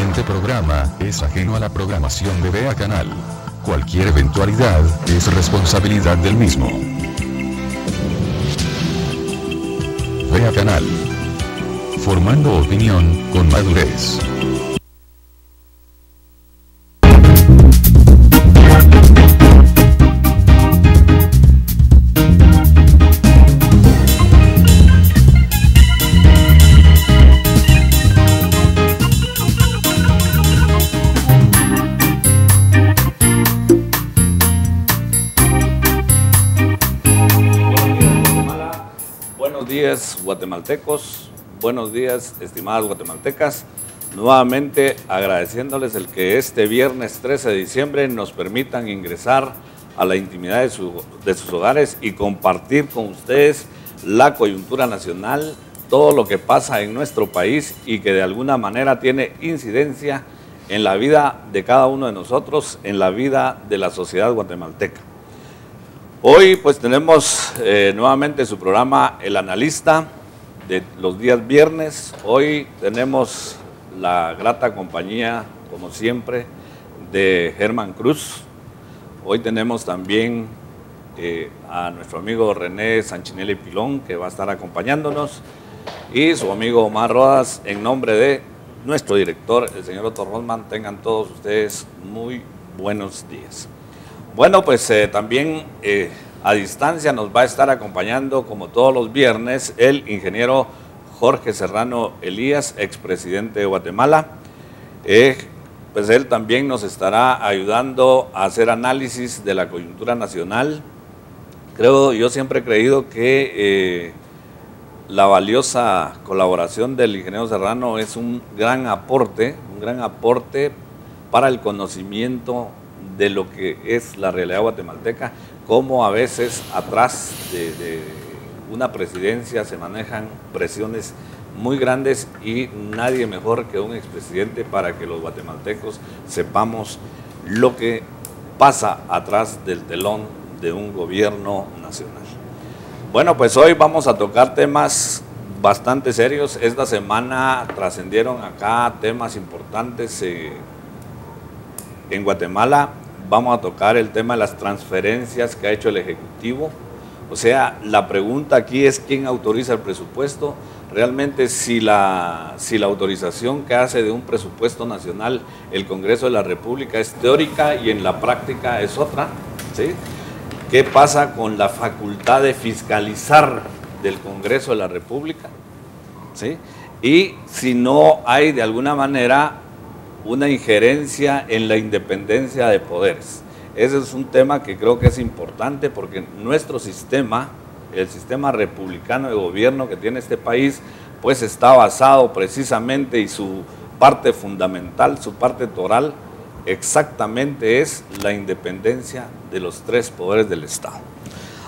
siguiente programa es ajeno a la programación de Vea Canal. Cualquier eventualidad es responsabilidad del mismo. Vea Canal. Formando opinión con madurez. Buenos días, guatemaltecos, buenos días, estimadas guatemaltecas. Nuevamente agradeciéndoles el que este viernes 13 de diciembre nos permitan ingresar a la intimidad de sus hogares y compartir con ustedes la coyuntura nacional, todo lo que pasa en nuestro país y que de alguna manera tiene incidencia en la vida de cada uno de nosotros, en la vida de la sociedad guatemalteca. Hoy pues tenemos nuevamente su programa El Analista de los días viernes. Hoy tenemos la grata compañía, como siempre, de Germán Cruz. Hoy tenemos también a nuestro amigo René Sanchinelli Pilón, que va a estar acompañándonos, y su amigo Omar Rodas, en nombre de nuestro director, el señor Otto Rosman. Tengan todos ustedes muy buenos días. Bueno, pues también a distancia nos va a estar acompañando, como todos los viernes, el ingeniero Jorge Serrano Elías, expresidente de Guatemala. Pues él también nos estará ayudando a hacer análisis de la coyuntura nacional. Yo siempre he creído que la valiosa colaboración del ingeniero Serrano es un gran aporte para el conocimiento de lo que es la realidad guatemalteca, cómo a veces atrás de una presidencia se manejan presiones muy grandes y nadie mejor que un expresidente para que los guatemaltecos sepamos lo que pasa atrás del telón de un gobierno nacional. Bueno, pues hoy vamos a tocar temas bastante serios. Esta semana trascendieron acá temas importantes en Guatemala. Vamos a tocar el tema de las transferencias que ha hecho el Ejecutivo. O sea, la pregunta aquí es quién autoriza el presupuesto. Realmente si la autorización que hace de un presupuesto nacional el Congreso de la República es teórica y en la práctica es otra, ¿sí? ¿Qué pasa con la facultad de fiscalizar del Congreso de la República? ¿Sí? Y si no hay de alguna manera una injerencia en la independencia de poderes. Ese es un tema que creo que es importante porque nuestro sistema, el sistema republicano de gobierno que tiene este país, pues está basado precisamente, y su parte fundamental, su parte toral, exactamente es la independencia de los tres poderes del Estado.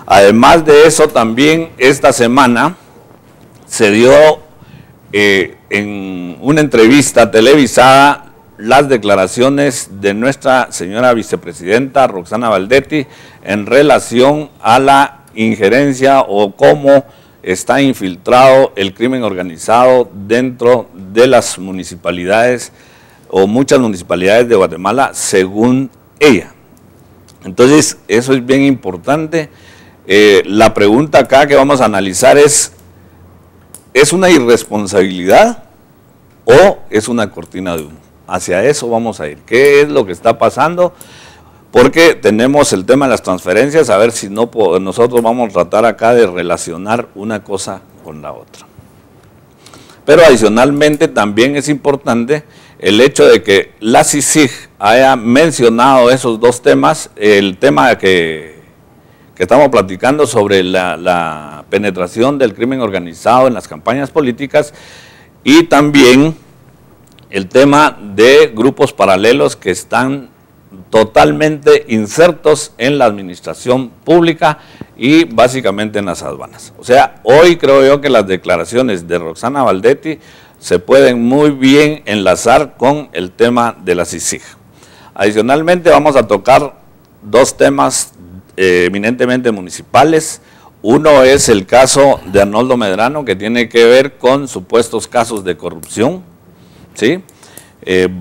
Además de eso, también esta semana se dio en una entrevista televisada las declaraciones de nuestra señora vicepresidenta Roxana Valdetti en relación a la injerencia o cómo está infiltrado el crimen organizado dentro de las municipalidades o muchas municipalidades de Guatemala, según ella. Entonces, eso es bien importante. La pregunta acá que vamos a analizar ¿es una irresponsabilidad o es una cortina de humo? Hacia eso vamos a ir. ¿Qué es lo que está pasando? Porque tenemos el tema de las transferencias, a ver si no nosotros vamos a tratar acá de relacionar una cosa con la otra. Pero adicionalmente también es importante el hecho de que la CICIG haya mencionado esos dos temas, el tema que estamos platicando sobre la penetración del crimen organizado en las campañas políticas y también el tema de grupos paralelos que están totalmente insertos en la administración pública y básicamente en las aduanas. O sea, hoy creo yo que las declaraciones de Roxana Valdetti se pueden muy bien enlazar con el tema de la CICIG. Adicionalmente vamos a tocar dos temas eminentemente municipales. Uno es el caso de Arnoldo Medrano, que tiene que ver con supuestos casos de corrupción, ¿sí?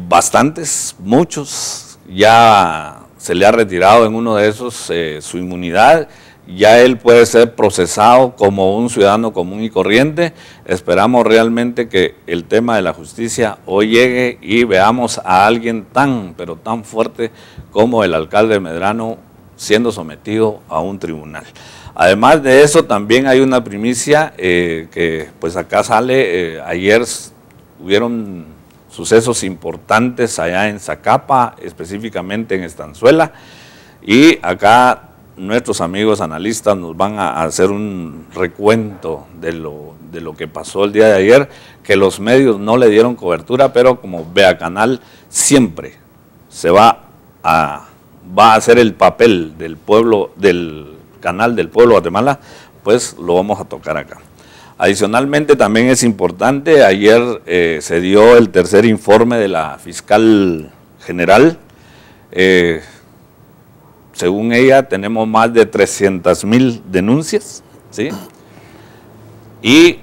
bastantes, muchos, ya se le ha retirado en uno de esos su inmunidad, ya él puede ser procesado como un ciudadano común y corriente. Esperamos realmente que el tema de la justicia hoy llegue y veamos a alguien tan, pero tan fuerte como el alcalde Medrano siendo sometido a un tribunal. Además de eso, también hay una primicia que pues acá sale, ayer hubieron sucesos importantes allá en Zacapa, específicamente en Estanzuela, y acá nuestros amigos analistas nos van a hacer un recuento de lo que pasó el día de ayer, que los medios no le dieron cobertura, pero como Vea Canal siempre se va a hacer el papel del pueblo, del canal del pueblo de Guatemala, pues lo vamos a tocar acá. Adicionalmente también es importante, ayer se dio el tercer informe de la fiscal general. Según ella tenemos más de 300,000 denuncias, ¿sí? Y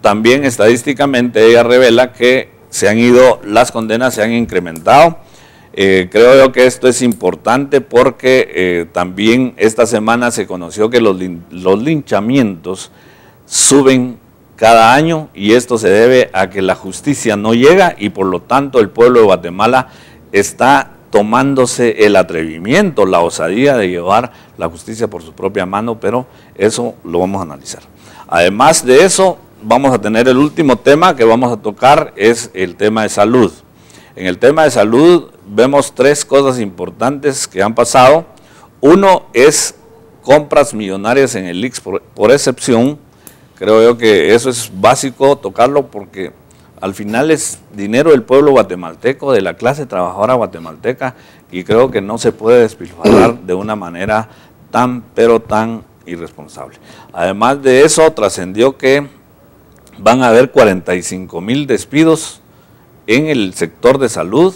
también estadísticamente ella revela que las condenas se han incrementado. Creo yo que esto es importante porque también esta semana se conoció que los linchamientos suben cada año y esto se debe a que la justicia no llega y por lo tanto el pueblo de Guatemala está tomándose el atrevimiento, la osadía de llevar la justicia por su propia mano, pero eso lo vamos a analizar. Además de eso, vamos a tener el último tema que vamos a tocar, es el tema de salud. En el tema de salud vemos tres cosas importantes que han pasado. Uno es compras millonarias en el IX por excepción. Creo yo que eso es básico tocarlo porque al final es dinero del pueblo guatemalteco, de la clase trabajadora guatemalteca, y creo que no se puede despilfarrar de una manera pero tan irresponsable. Además de eso, trascendió que van a haber 45,000 despidos en el sector de salud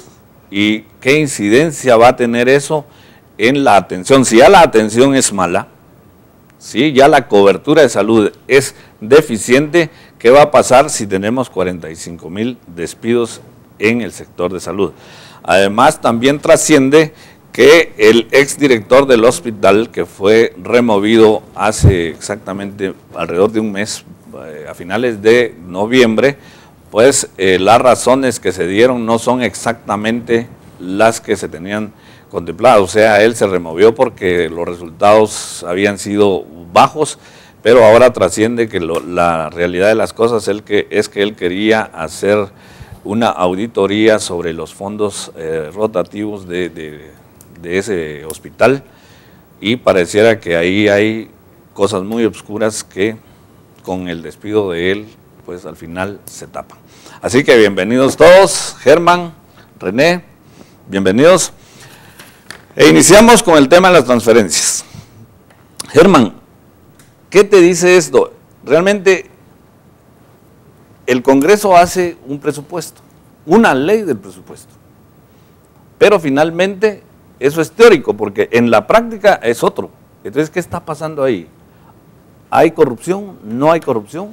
y qué incidencia va a tener eso en la atención. Si ya la atención es mala, si ya la cobertura de salud es deficiente, ¿qué va a pasar si tenemos 45,000 despidos en el sector de salud? Además, también trasciende que el exdirector del hospital, que fue removido hace exactamente alrededor de un mes, a finales de noviembre, pues las razones que se dieron no son exactamente las que se tenían contemplado, o sea, él se removió porque los resultados habían sido bajos, pero ahora trasciende que la realidad de las cosas es que él quería hacer una auditoría sobre los fondos rotativos de ese hospital y pareciera que ahí hay cosas muy oscuras que con el despido de él, pues al final se tapan. Así que bienvenidos todos, Germán, René, bienvenidos. E iniciamos con el tema de las transferencias. Germán, ¿qué te dice esto? Realmente el Congreso hace un presupuesto, una ley del presupuesto, pero finalmente eso es teórico porque en la práctica es otro. Entonces, ¿qué está pasando ahí? ¿Hay corrupción? ¿No hay corrupción?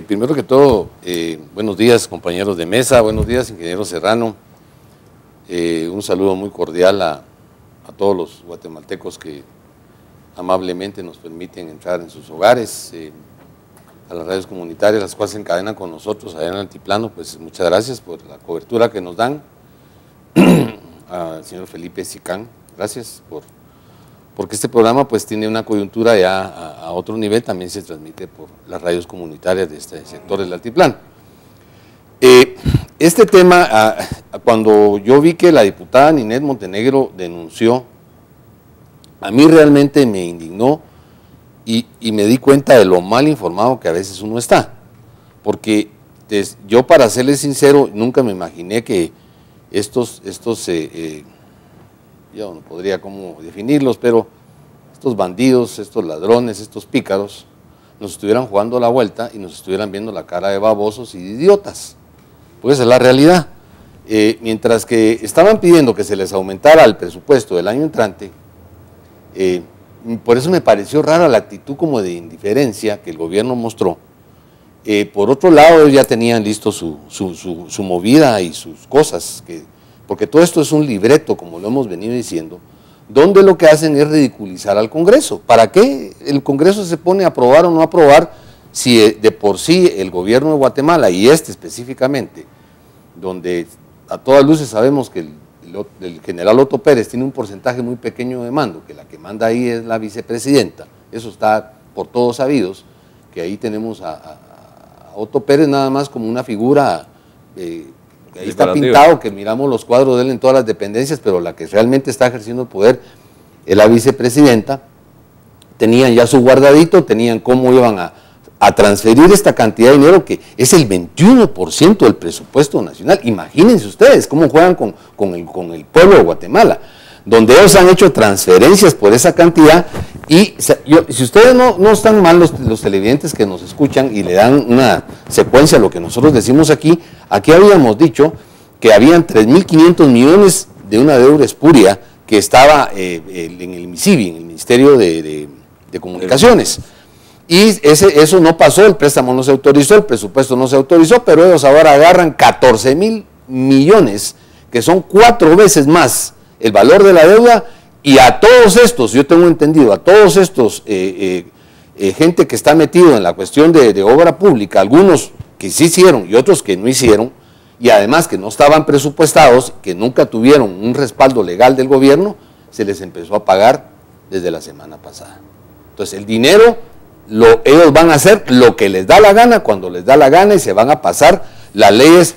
Primero que todo, buenos días compañeros de mesa, buenos días ingeniero Serrano. Un saludo muy cordial a todos los guatemaltecos que amablemente nos permiten entrar en sus hogares, a las radios comunitarias, las cuales se encadenan con nosotros allá en el Altiplano, pues muchas gracias por la cobertura que nos dan. Al señor Felipe Sicán, gracias porque este programa pues tiene una coyuntura ya a otro nivel, también se transmite por las radios comunitarias de este sector del Altiplano. Este tema, cuando yo vi que la diputada Ninette Montenegro denunció, a mí realmente me indignó y me di cuenta de lo mal informado que a veces uno está, porque yo, para serles sincero, nunca me imaginé que yo no podría cómo definirlos, pero estos bandidos, estos ladrones, estos pícaros, nos estuvieran jugando la vuelta y nos estuvieran viendo la cara de babosos y de idiotas. Pues esa es la realidad. Mientras que estaban pidiendo que se les aumentara el presupuesto del año entrante, por eso me pareció rara la actitud como de indiferencia que el gobierno mostró, Por otro lado, ellos ya tenían listo su movida y sus cosas, porque todo esto es un libreto, como lo hemos venido diciendo, donde lo que hacen es ridiculizar al Congreso. ¿Para qué el Congreso se pone a aprobar o no aprobar si de por sí el gobierno de Guatemala, y específicamente, donde a todas luces sabemos que el general Otto Pérez tiene un porcentaje muy pequeño de mando, que la que manda ahí es la vicepresidenta, eso está por todos sabidos, que ahí tenemos a Otto Pérez nada más como una figura, ahí está pintado, que miramos los cuadros de él en todas las dependencias, pero la que realmente está ejerciendo el poder es la vicepresidenta. Tenían ya su guardadito, tenían cómo iban a transferir esta cantidad de dinero, que es el 21% del presupuesto nacional. Imagínense ustedes cómo juegan con el pueblo de Guatemala, donde ellos han hecho transferencias por esa cantidad. Y si ustedes no están mal, los televidentes que nos escuchan y le dan una secuencia a lo que nosotros decimos aquí habíamos dicho que habían 3.500 millones de una deuda espuria que estaba en el MISIBI, en el Ministerio de Comunicaciones. Y eso no pasó, el préstamo no se autorizó, el presupuesto no se autorizó, pero ellos ahora agarran 14.000 millones, que son 4 veces más el valor de la deuda, y a todos estos, yo tengo entendido, a todos estos gente que está metido en la cuestión de obra pública, algunos que sí hicieron y otros que no hicieron, y además que no estaban presupuestados, que nunca tuvieron un respaldo legal del gobierno, se les empezó a pagar desde la semana pasada. Entonces el dinero, ellos van a hacer lo que les da la gana, cuando les da la gana, y se van a pasar las leyes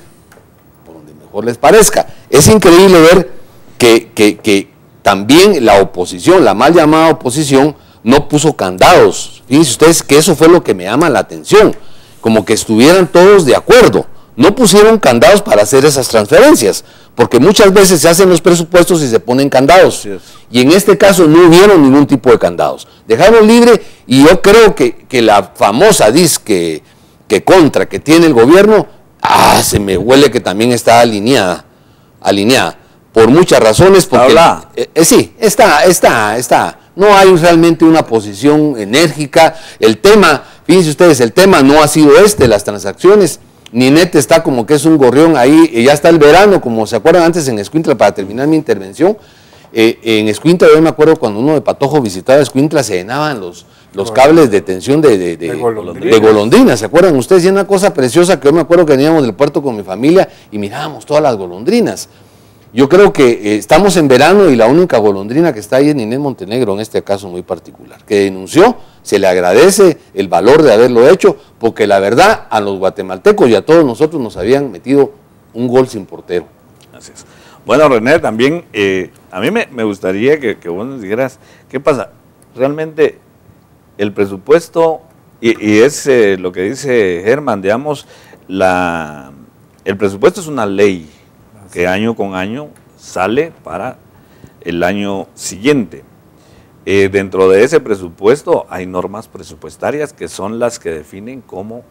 por donde mejor les parezca. Es increíble ver que también la oposición, la mal llamada oposición, no puso candados. Fíjense ustedes que eso fue lo que me llama la atención, como que estuvieran todos de acuerdo. No pusieron candados para hacer esas transferencias, porque muchas veces se hacen los presupuestos y se ponen candados. Sí. Y en este caso no hubieron ningún tipo de candados. Dejaron libre, y yo creo que la famosa disque contra que tiene el gobierno, se me huele que también está alineada, por muchas razones, porque sí, está. No hay realmente una posición enérgica. El tema, fíjense ustedes, el tema no ha sido las transacciones. Ninete está como que es un gorrión ahí, ya está el verano, como se acuerdan antes en Escuintla, para terminar mi intervención. En Escuintla, yo me acuerdo cuando uno de Patojo visitaba Escuintla, se llenaban los cables de tensión de golondrinas, ¿se acuerdan ustedes? Y una cosa preciosa que yo me acuerdo que veníamos del puerto con mi familia y mirábamos todas las golondrinas. Yo creo que estamos en verano y la única golondrina que está ahí es Ninette Montenegro, en este caso muy particular, que denunció. Se le agradece el valor de haberlo hecho, porque la verdad a los guatemaltecos y a todos nosotros nos habían metido un gol sin portero. Así es. Bueno, René, también a mí me gustaría que vos nos dijeras, ¿qué pasa? Realmente el presupuesto, y es lo que dice Germán, digamos, el presupuesto es una ley que año con año sale para el año siguiente. Dentro de ese presupuesto hay normas presupuestarias que son las que definen cómo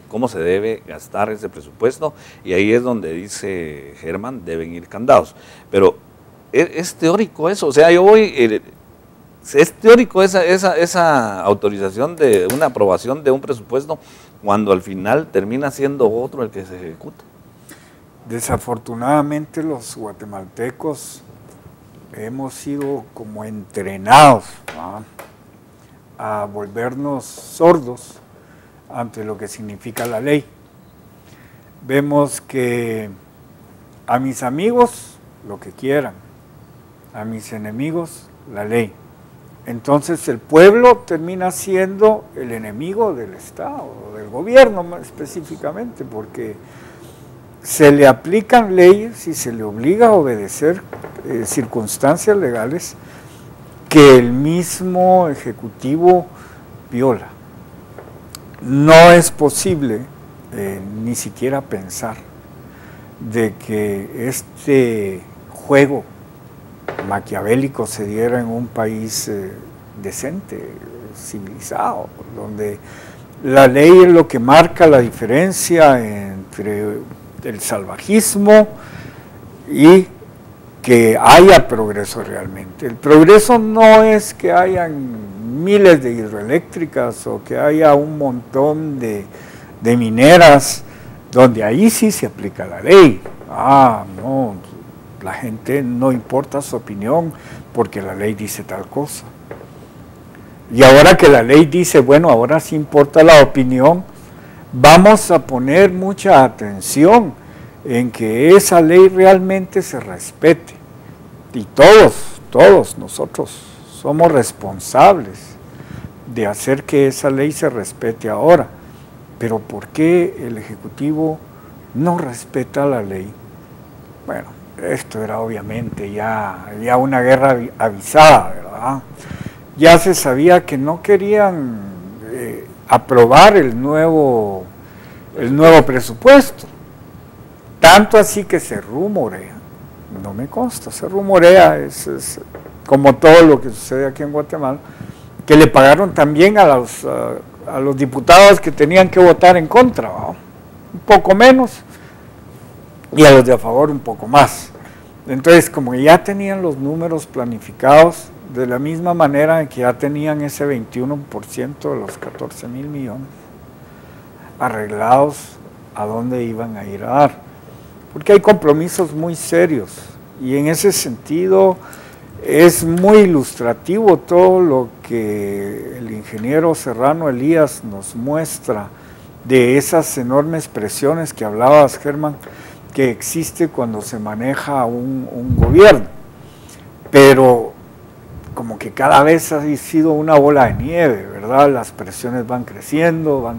cómo se debe gastar ese presupuesto, y ahí es donde dice Germán, deben ir candados. Pero es teórico eso, o sea, yo voy, es teórico esa autorización de una aprobación de un presupuesto cuando al final termina siendo otro el que se ejecuta. Desafortunadamente los guatemaltecos hemos sido como entrenados a volvernos sordos ante lo que significa la ley. Vemos que a mis amigos lo que quieran, a mis enemigos la ley. Entonces el pueblo termina siendo el enemigo del Estado, del gobierno más específicamente, porque se le aplican leyes y se le obliga a obedecer circunstancias legales que el mismo Ejecutivo viola. No es posible ni siquiera pensar de que este juego maquiavélico se diera en un país decente, civilizado, donde la ley es lo que marca la diferencia entre el salvajismo y que haya progreso realmente. El progreso no es que hayan miles de hidroeléctricas o que haya un montón de mineras, donde ahí sí se aplica la ley. No, la gente no importa su opinión porque la ley dice tal cosa. Y ahora que la ley dice, bueno, ahora sí importa la opinión, vamos a poner mucha atención en que esa ley realmente se respete. Y todos nosotros somos responsables de hacer que esa ley se respete ahora. Pero ¿por qué el Ejecutivo no respeta la ley? Bueno, esto era obviamente ya una guerra avisada, ¿verdad? Ya se sabía que no querían aprobar el nuevo presupuesto. Tanto así que se rumorea, no me consta, se rumorea, es como todo lo que sucede aquí en Guatemala, que le pagaron también a los diputados que tenían que votar en contra, ¿no? Un poco menos, y a los de a favor un poco más. Entonces, como ya tenían los números planificados, de la misma manera que ya tenían ese 21% de los 14 mil millones arreglados a dónde iban a ir a dar, porque hay compromisos muy serios, y en ese sentido es muy ilustrativo todo lo que el ingeniero Serrano Elías nos muestra de esas enormes presiones que hablabas, Germán, que existe cuando se maneja un gobierno, pero como que cada vez ha sido una bola de nieve, ¿verdad? Las presiones van creciendo,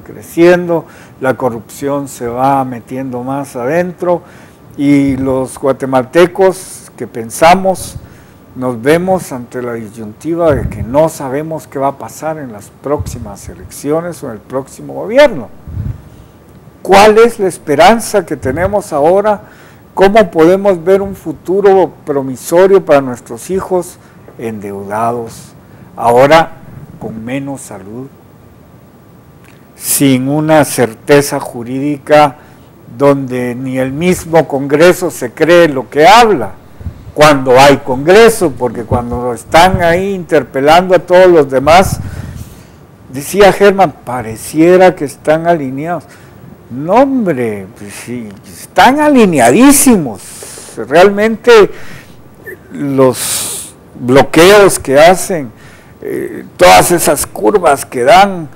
la corrupción se va metiendo más adentro, y los guatemaltecos que pensamos, nos vemos ante la disyuntiva de que no sabemos qué va a pasar en las próximas elecciones o en el próximo gobierno. ¿Cuál es la esperanza que tenemos ahora? ¿Cómo podemos ver un futuro promisorio para nuestros hijos endeudados, ahora con menos salud, sin una certeza jurídica, donde ni el mismo Congreso se cree lo que habla, cuando hay Congreso, porque cuando están ahí interpelando a todos los demás, decía Germán, pareciera que están alineados. No, hombre, pues sí, están alineadísimos. Realmente los bloqueos que hacen, todas esas curvas que dan,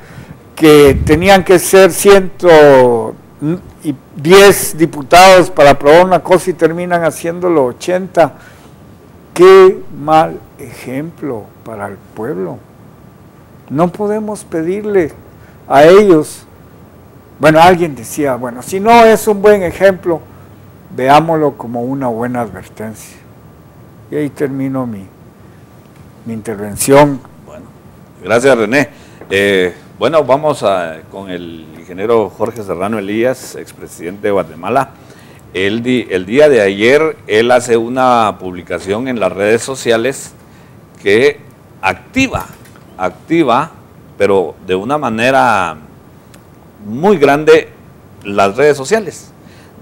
que tenían que ser 110 diputados para aprobar una cosa y terminan haciéndolo 80. Qué mal ejemplo para el pueblo. No podemos pedirle a ellos. Bueno, alguien decía, bueno, si no es un buen ejemplo, veámoslo como una buena advertencia. Y ahí termino mi intervención. Bueno, gracias, René. Bueno, vamos con el ingeniero Jorge Serrano Elías, expresidente de Guatemala. El día de ayer, él hace una publicación en las redes sociales que activa, pero de una manera muy grande, las redes sociales.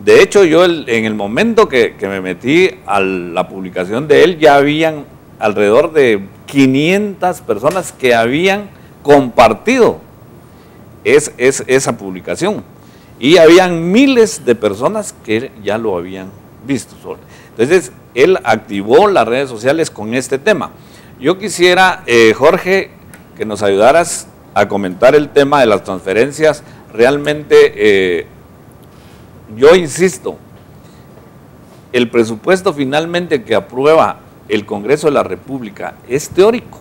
De hecho, yo en el momento que me metí a la publicación de él, ya habían alrededor de 500 personas que habían compartido esa publicación, y habían miles de personas que ya lo habían visto. Entonces, él activó las redes sociales con este tema. Yo quisiera, Jorge, que nos ayudaras a comentar el tema de las transferencias. Realmente, yo insisto, el presupuesto finalmente que aprueba el Congreso de la República es teórico,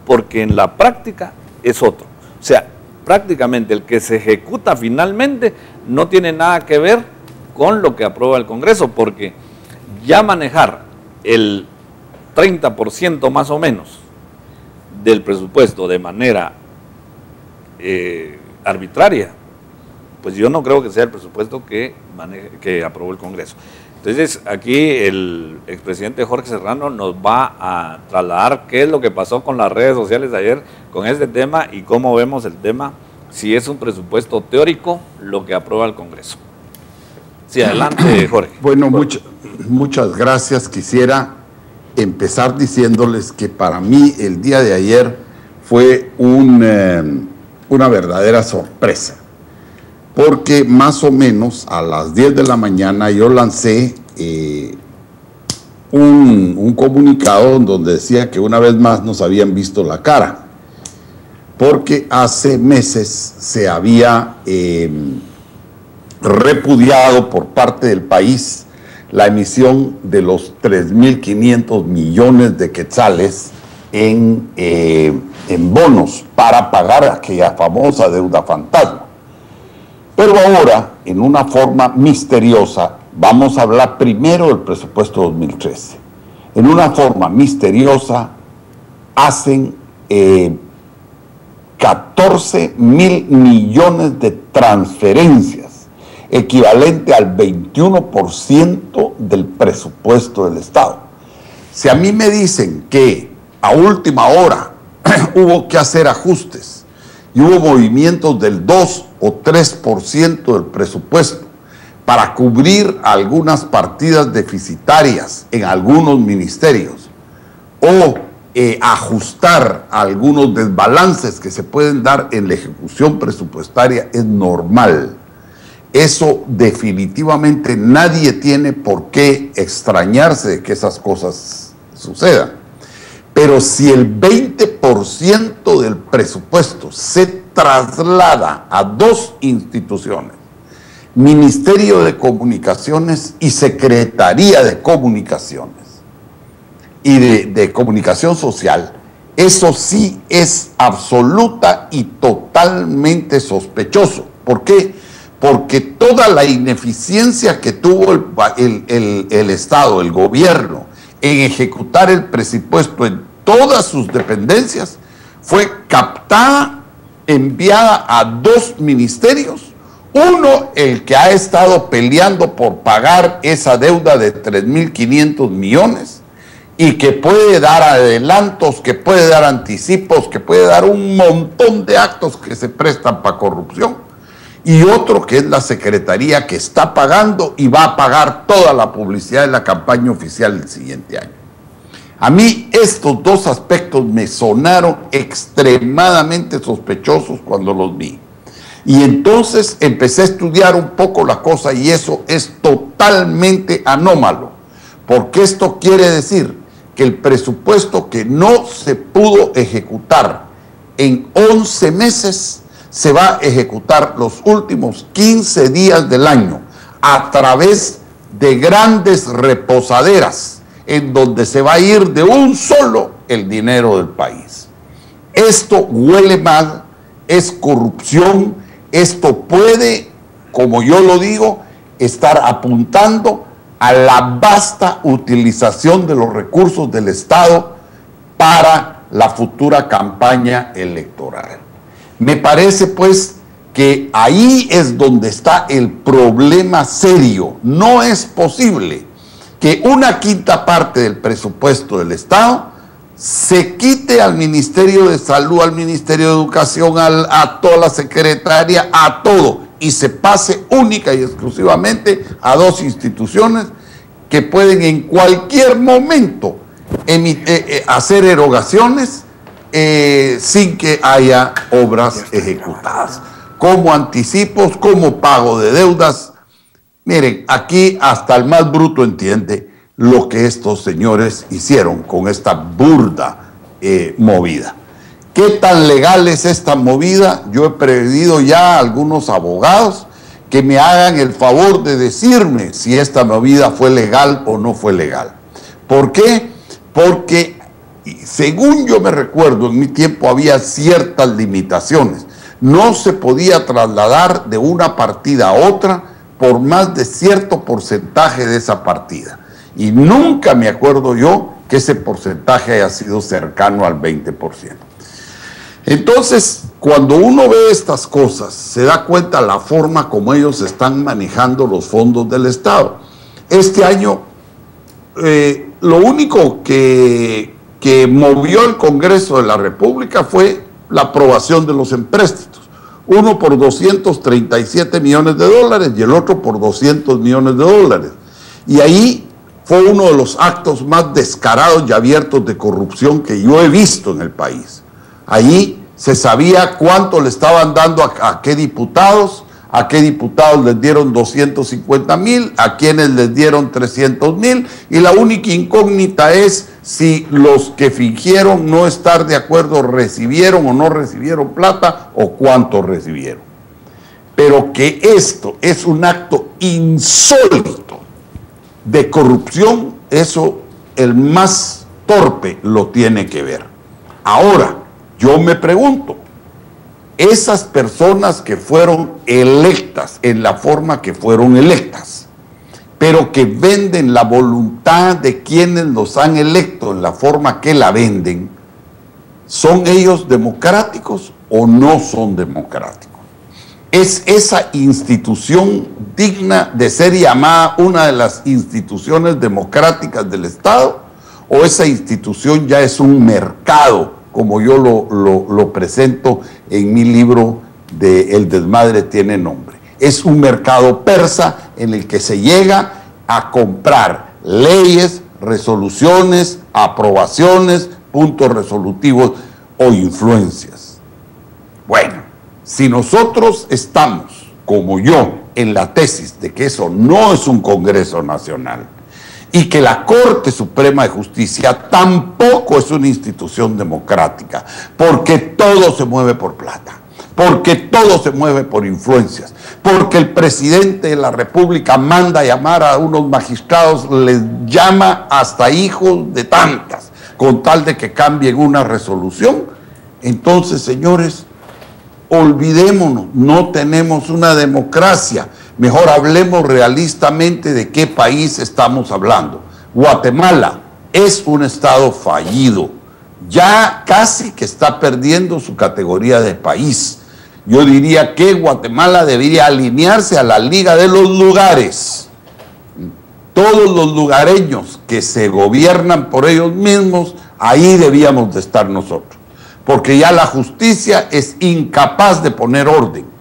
porque en la práctica es otro. O sea, prácticamente el que se ejecuta finalmente no tiene nada que ver con lo que aprueba el Congreso, porque ya manejar el 30% más o menos del presupuesto de manera arbitraria, pues yo no creo que sea el presupuesto que aprobó el Congreso. Entonces, aquí el expresidente Jorge Serrano nos va a trasladar qué es lo que pasó con las redes sociales de ayer con este tema y cómo vemos el tema, si es un presupuesto teórico lo que aprueba el Congreso. Sí, adelante, Jorge. Bueno, muchas gracias. Quisiera empezar diciéndoles que para mí el día de ayer fue una verdadera sorpresa, porque más o menos a las 10 de la mañana yo lancé un comunicado donde decía que una vez más nos habían visto la cara, porque hace meses se había repudiado por parte del país la emisión de los 3.500 millones de quetzales en bonos para pagar aquella famosa deuda fantasma. Pero ahora, en una forma misteriosa, vamos a hablar primero del presupuesto 2013. En una forma misteriosa, hacen 14.000 millones de transferencias, equivalente al 21% del presupuesto del Estado. Si a mí me dicen que a última hora hubo que hacer ajustes y hubo movimientos del 2 o 3% del presupuesto para cubrir algunas partidas deficitarias en algunos ministerios o ajustar algunos desbalances que se pueden dar en la ejecución presupuestaria, es normal. Eso definitivamente nadie tiene por qué extrañarse de que esas cosas sucedan. Pero si el 20% del presupuesto se traslada a dos instituciones, Ministerio de Comunicaciones y Secretaría de Comunicaciones y de Comunicación Social, eso sí es absoluta y totalmente sospechoso. ¿Por qué? Porque toda la ineficiencia que tuvo el Estado, el gobierno, en ejecutar el presupuesto en todas sus dependencias, fue captada, enviada a dos ministerios. Uno, el que ha estado peleando por pagar esa deuda de 3.500 millones y que puede dar adelantos, que puede dar anticipos, que puede dar un montón de actos que se prestan para corrupción. Y otro que es la Secretaría, que está pagando y va a pagar toda la publicidad de la campaña oficial del siguiente año. A mí estos dos aspectos me sonaron extremadamente sospechosos cuando los vi. Y entonces empecé a estudiar un poco la cosa y eso es totalmente anómalo. Porque esto quiere decir que el presupuesto que no se pudo ejecutar en 11 meses se va a ejecutar los últimos 15 días del año a través de grandes reposaderas en donde se va a ir de un solo el dinero del país. Esto huele mal, es corrupción, esto puede, como yo lo digo, estar apuntando a la vasta utilización de los recursos del Estado para la futura campaña electoral. Me parece pues que ahí es donde está el problema serio. No es posible que una quinta parte del presupuesto del Estado se quite al Ministerio de Salud, al Ministerio de Educación, a toda la Secretaría, a todo, y se pase única y exclusivamente a dos instituciones que pueden en cualquier momento hacer erogaciones sin que haya obras ejecutadas, como anticipos, como pago de deudas. Miren, aquí hasta el más bruto entiende lo que estos señores hicieron con esta burda movida. ¿Qué tan legal es esta movida? Yo he pedido ya a algunos abogados que me hagan el favor de decirme si esta movida fue legal o no fue legal. ¿Por qué? Porque según yo me recuerdo, en mi tiempo había ciertas limitaciones. No se podía trasladar de una partida a otra por más de cierto porcentaje de esa partida. Y nunca me acuerdo yo que ese porcentaje haya sido cercano al 20%. Entonces, cuando uno ve estas cosas, se da cuenta la forma como ellos están manejando los fondos del Estado. Este año, lo único que movió el Congreso de la República fue la aprobación de los empréstitos. Uno por 237 millones de dólares y el otro por 200 millones de dólares. Y ahí fue uno de los actos más descarados y abiertos de corrupción que yo he visto en el país. Ahí se sabía cuánto le estaban dando a qué diputados les dieron 250,000, a quienes les dieron 300,000, y la única incógnita es si los que fingieron no estar de acuerdo recibieron o no recibieron plata o cuánto recibieron. Pero que esto es un acto insólito de corrupción, eso el más torpe lo tiene que ver. Ahora, yo me pregunto, esas personas que fueron electas en la forma que fueron electas, pero que venden la voluntad de quienes los han electo en la forma que la venden, ¿son ellos democráticos o no son democráticos? ¿Es esa institución digna de ser llamada una de las instituciones democráticas del Estado? ¿O esa institución ya es un mercado, como yo lo presento en mi libro de El desmadre tiene nombre? Es un mercado persa en el que se llega a comprar leyes, resoluciones, aprobaciones, puntos resolutivos o influencias. Bueno, si nosotros estamos, como yo, en la tesis de que eso no es un Congreso Nacional y que la Corte Suprema de Justicia tampoco es una institución democrática, porque todo se mueve por plata, porque todo se mueve por influencias, porque el presidente de la República manda llamar a unos magistrados, les llama hasta hijos de tantas, con tal de que cambien una resolución. Entonces, señores, olvidémonos, no tenemos una democracia. Mejor hablemos realistamente de qué país estamos hablando. Guatemala es un estado fallido, ya casi que está perdiendo su categoría de país. Yo diría que Guatemala debería alinearse a la Liga de los Lugares. Todos los lugareños que se gobiernan por ellos mismos, ahí debíamos de estar nosotros, porque ya la justicia es incapaz de poner orden.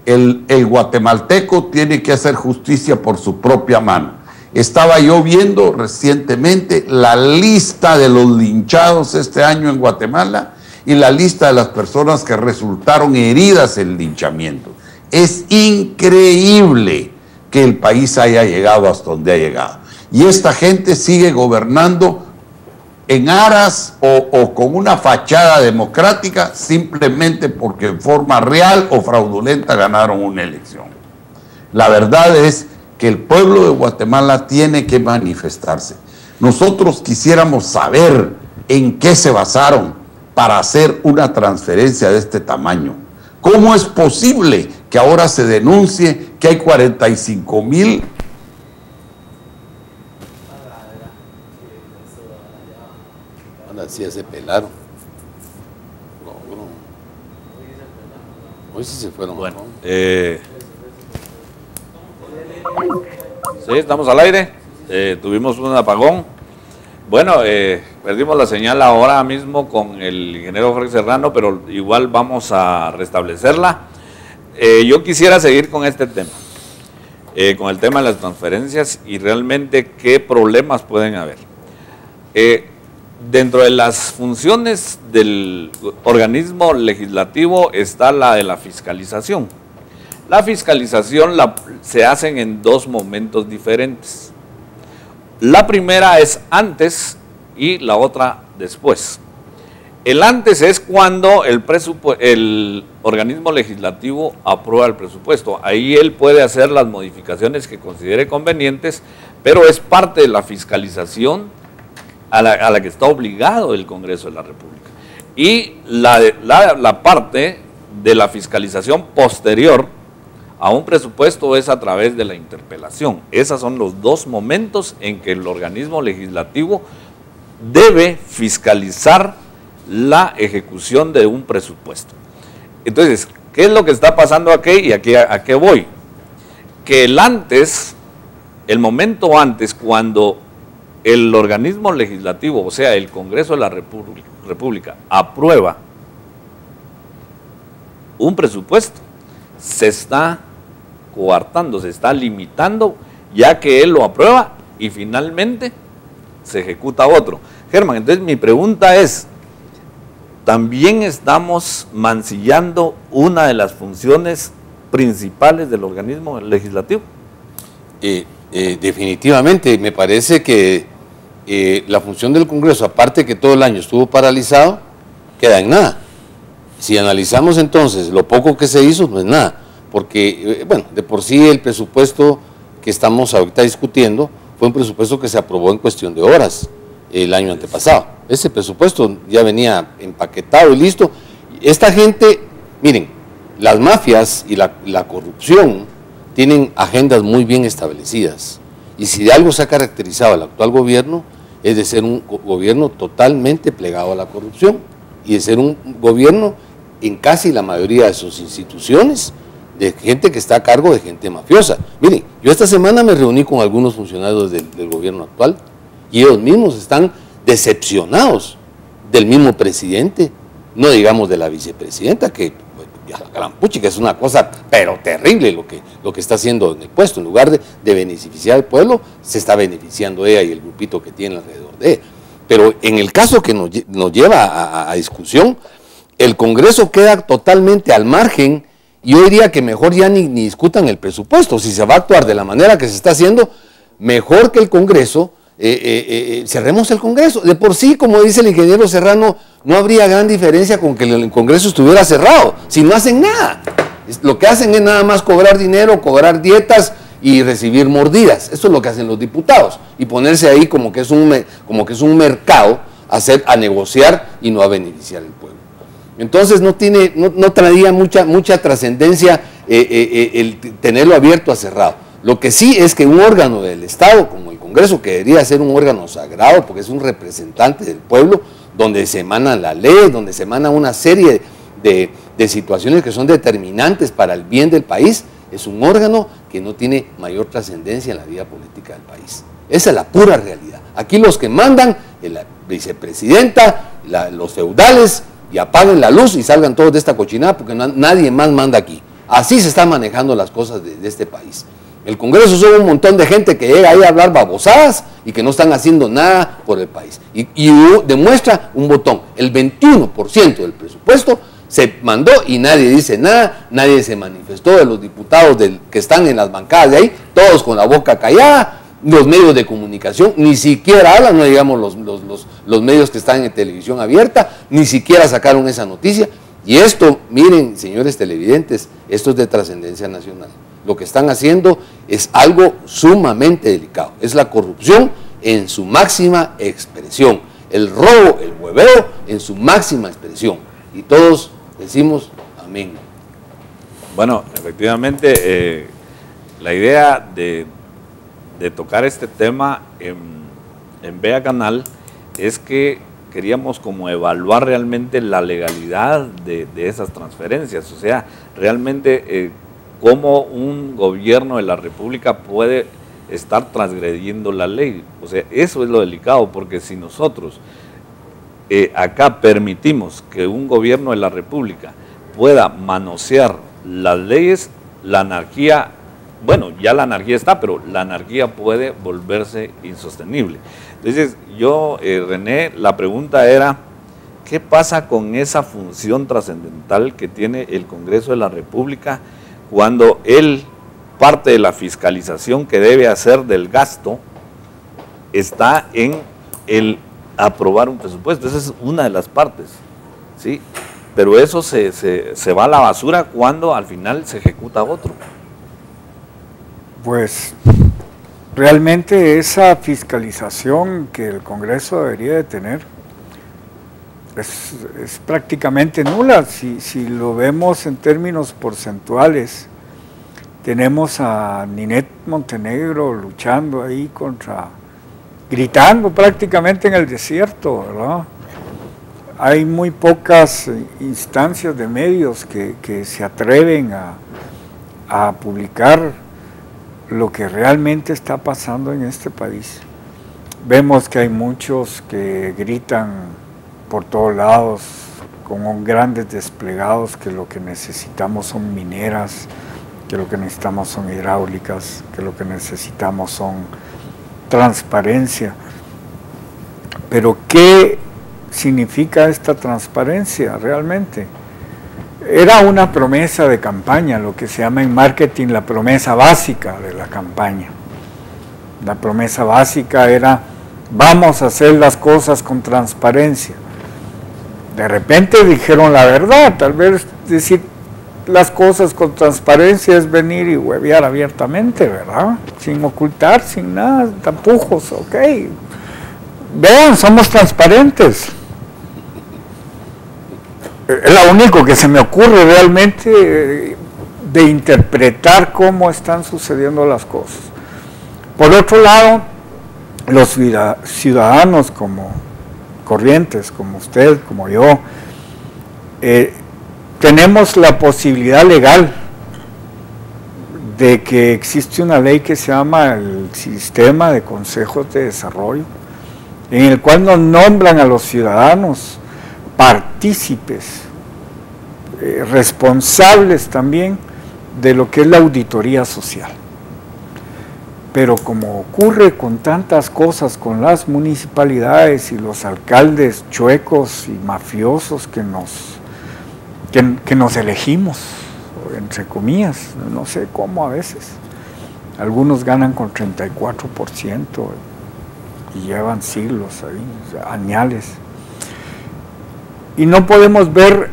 El guatemalteco tiene que hacer justicia por su propia mano. Estaba yo viendo recientemente la lista de los linchados este año en Guatemala y la lista de las personas que resultaron heridas en linchamiento. Es increíble que el país haya llegado hasta donde ha llegado. Y esta gente sigue gobernando en aras o con una fachada democrática simplemente porque en forma real o fraudulenta ganaron una elección. La verdad es que el pueblo de Guatemala tiene que manifestarse. Nosotros quisiéramos saber en qué se basaron para hacer una transferencia de este tamaño. ¿Cómo es posible que ahora se denuncie que hay 45,000? Así se pelaron. No. Hoy sí se fueron. Bueno, sí, estamos al aire. Tuvimos un apagón. Bueno, perdimos la señal ahora mismo con el ingeniero Jorge Serrano, pero igual vamos a restablecerla. Yo quisiera seguir con este tema, con el tema de las transferencias y realmente qué problemas pueden haber. Dentro de las funciones del organismo legislativo está la de la fiscalización. La fiscalización se hace en dos momentos diferentes. La primera es antes y la otra después. El antes es cuando el organismo legislativo aprueba el presupuesto. Ahí él puede hacer las modificaciones que considere convenientes, pero es parte de la fiscalización a la que está obligado el Congreso de la República. Y la parte de la fiscalización posterior a un presupuesto es a través de la interpelación. Esos son los dos momentos en que el organismo legislativo debe fiscalizar la ejecución de un presupuesto. Entonces, ¿qué es lo que está pasando aquí y a qué voy? Que el momento antes, cuando el organismo legislativo, o sea, el Congreso de la República, aprueba un presupuesto, se está coartando, se está limitando, ya que él lo aprueba y finalmente se ejecuta otro. Germán, entonces mi pregunta es, también estamos mancillando una de las funciones principales del organismo legislativo. Definitivamente, me parece que la función del Congreso, aparte que todo el año estuvo paralizado, queda en nada. Si analizamos entonces lo poco que se hizo, no es nada, porque, bueno, de por sí el presupuesto que estamos ahorita discutiendo fue un presupuesto que se aprobó en cuestión de horas el año antepasado. Ese presupuesto ya venía empaquetado y listo. Esta gente, miren, las mafias y la corrupción tienen agendas muy bien establecidas, y si de algo se ha caracterizado el actual gobierno es de ser un gobierno totalmente plegado a la corrupción y de ser un gobierno en casi la mayoría de sus instituciones de gente que está a cargo de gente mafiosa. Miren, yo esta semana me reuní con algunos funcionarios del gobierno actual y ellos mismos están decepcionados del mismo presidente, no digamos de la vicepresidenta, que la gran puchica es una cosa pero terrible lo que está haciendo en el puesto. En lugar de beneficiar al pueblo, se está beneficiando ella y el grupito que tiene alrededor de ella. Pero en el caso que nos lleva a discusión, el Congreso queda totalmente al margen. Yo diría que mejor ya ni discutan el presupuesto. Si se va a actuar de la manera que se está haciendo, mejor que el Congreso, cerremos el Congreso. De por sí, como dice el ingeniero Serrano, no habría gran diferencia con que el Congreso estuviera cerrado, si no hacen nada. Lo que hacen es nada más cobrar dinero, cobrar dietas y recibir mordidas. Eso es lo que hacen los diputados, y ponerse ahí como que es un mercado a negociar y no a beneficiar al pueblo. Entonces no traía mucha trascendencia el tenerlo abierto a cerrado. Lo que sí es que un órgano del Estado como el Congreso, que debería ser un órgano sagrado porque es un representante del pueblo, donde se emana la ley, donde se emana una serie de situaciones que son determinantes para el bien del país, es un órgano que no tiene mayor trascendencia en la vida política del país. Esa es la pura realidad. Aquí los que mandan es la vicepresidenta, los feudales, y apaguen la luz y salgan todos de esta cochinada porque nadie más manda aquí. Así se están manejando las cosas de este país. El Congreso son un montón de gente que llega ahí a hablar babosadas y que no están haciendo nada por el país. Y demuestra un botón. El 21% del presupuesto se mandó y nadie dice nada, nadie se manifestó de los diputados que están en las bancadas de ahí, todos con la boca callada. Los medios de comunicación ni siquiera hablan, no digamos los medios que están en televisión abierta, ni siquiera sacaron esa noticia. Y esto, miren, señores televidentes, esto es de trascendencia nacional. Lo que están haciendo es algo sumamente delicado. Es la corrupción en su máxima expresión. El robo, el hueveo en su máxima expresión. Y todos decimos amén. Bueno, efectivamente, la idea de tocar este tema en Vea Canal es que queríamos como evaluar realmente la legalidad de esas transferencias, o sea, realmente cómo un gobierno de la República puede estar transgrediendo la ley. O sea, eso es lo delicado, porque si nosotros acá permitimos que un gobierno de la República pueda manosear las leyes, la anarquía, bueno, ya la anarquía está, pero la anarquía puede volverse insostenible. Entonces, yo, René, la pregunta era, ¿qué pasa con esa función trascendental que tiene el Congreso de la República cuando él, parte de la fiscalización que debe hacer del gasto, está en el aprobar un presupuesto? Esa es una de las partes, ¿sí? Pero eso se va a la basura cuando al final se ejecuta otro. Pues realmente esa fiscalización que el Congreso debería de tener es prácticamente nula. Si lo vemos en términos porcentuales, tenemos a Ninette Montenegro luchando ahí gritando prácticamente en el desierto, ¿verdad? Hay muy pocas instancias de medios que se atreven a publicar lo que realmente está pasando en este país. Vemos que hay muchos que gritan por todos lados con grandes desplegados que lo que necesitamos son mineras, que lo que necesitamos son hidráulicas, que lo que necesitamos son transparencia. Pero ¿qué significa esta transparencia realmente. Era una promesa de campaña, lo que se llama en marketing la promesa básica de la campaña. La promesa básica era: vamos a hacer las cosas con transparencia. De repente dijeron la verdad, tal vez decir las cosas con transparencia es venir y huevear abiertamente, ¿verdad? Sin ocultar, sin nada, tapujos, ok. Vean, somos transparentes. Es lo único que se me ocurre realmente de interpretar cómo están sucediendo las cosas. Por otro lado, los ciudadanos como corrientes, como usted, como yo, tenemos la posibilidad legal de que existe una ley que se llama el Sistema de Consejos de Desarrollo, en el cual nos nombran a los ciudadanos partícipes, responsables también de lo que es la auditoría social. Pero como ocurre con tantas cosas con las municipalidades y los alcaldes chuecos y mafiosos que nos elegimos, entre comillas, no sé cómo a veces, algunos ganan con 34% y llevan siglos ahí, añales, y no podemos ver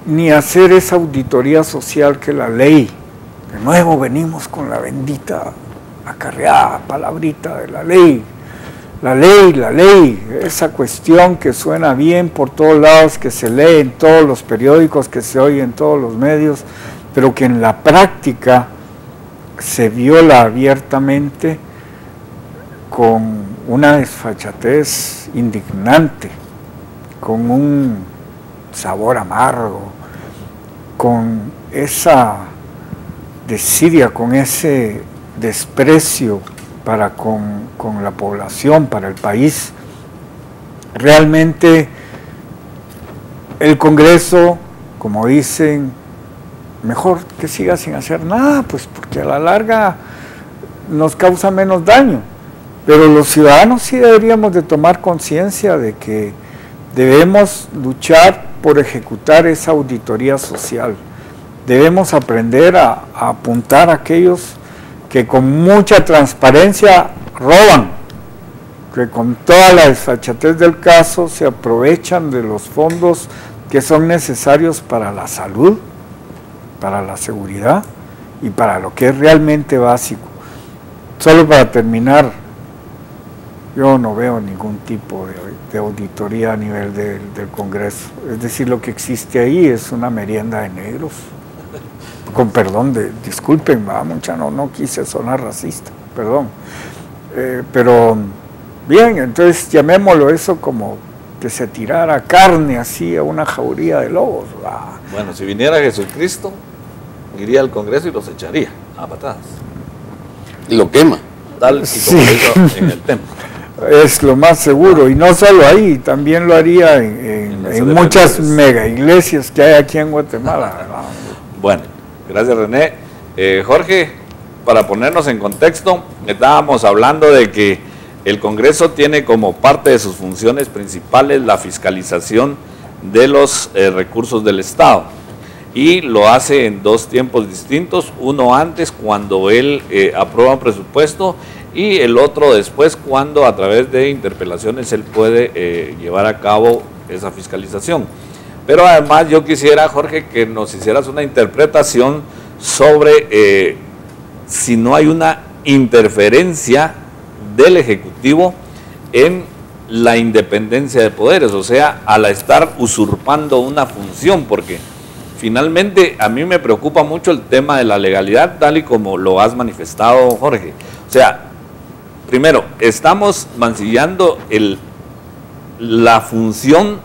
ni hacer esa auditoría social que la ley, de nuevo venimos con la bendita acarreada palabrita de la ley, esa cuestión que suena bien por todos lados, que se lee en todos los periódicos, que se oye en todos los medios, pero que en la práctica se viola abiertamente con una desfachatez indignante, con un sabor amargo, con esa desidia, con ese desprecio para con la población, para el país. Realmente el Congreso, como dicen, mejor que siga sin hacer nada, pues porque a la larga nos causa menos daño. Pero los ciudadanos sí deberíamos de tomar conciencia de que debemos luchar por ejecutar esa auditoría social. Debemos aprender a apuntar a aquellos que con mucha transparencia roban, que con toda la desfachatez del caso se aprovechan de los fondos que son necesarios para la salud, para la seguridad y para lo que es realmente básico. Solo para terminar, yo no veo ningún tipo de auditoría a nivel del Congreso. Es decir, lo que existe ahí es una merienda de negros. Con perdón, disculpen, mucha, no quise sonar racista, perdón. Pero bien, entonces llamémoslo eso como que se tirara carne así a una jauría de lobos. Bueno, si viniera Jesucristo, iría al Congreso y los echaría a patadas. Y lo quema. Tal y como Sí. hizo en el templo. Es lo más seguro, y no solo ahí, también lo haría en muchas mega iglesias que hay aquí en Guatemala. Bueno, gracias René. Jorge, para ponernos en contexto, estábamos hablando de que el Congreso tiene como parte de sus funciones principales la fiscalización de los recursos del Estado, y lo hace en dos tiempos distintos, uno antes cuando él aprueba un presupuesto y el otro después cuando a través de interpelaciones él puede llevar a cabo esa fiscalización. Pero además yo quisiera, Jorge, que nos hicieras una interpretación sobre si no hay una interferencia del Ejecutivo en la independencia de poderes, o sea, al estar usurpando una función, porque finalmente a mí me preocupa mucho el tema de la legalidad, tal y como lo has manifestado, Jorge. O sea, primero, estamos mancillando la función,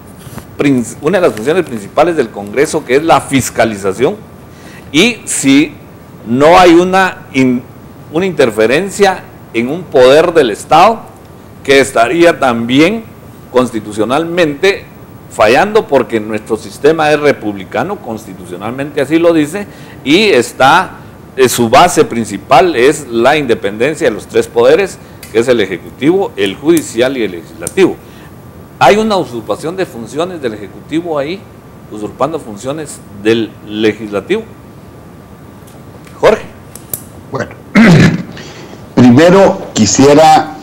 una de las funciones principales del Congreso, que es la fiscalización, y si no hay una interferencia en un poder del Estado, que estaría también constitucionalmente fallando, porque nuestro sistema es republicano, constitucionalmente así lo dice, y su base principal es la independencia de los tres poderes, que es el Ejecutivo, el Judicial y el Legislativo. hay una usurpación de funciones del Ejecutivo ahí, usurpando funciones del Legislativo. Jorge. Bueno, primero quisiera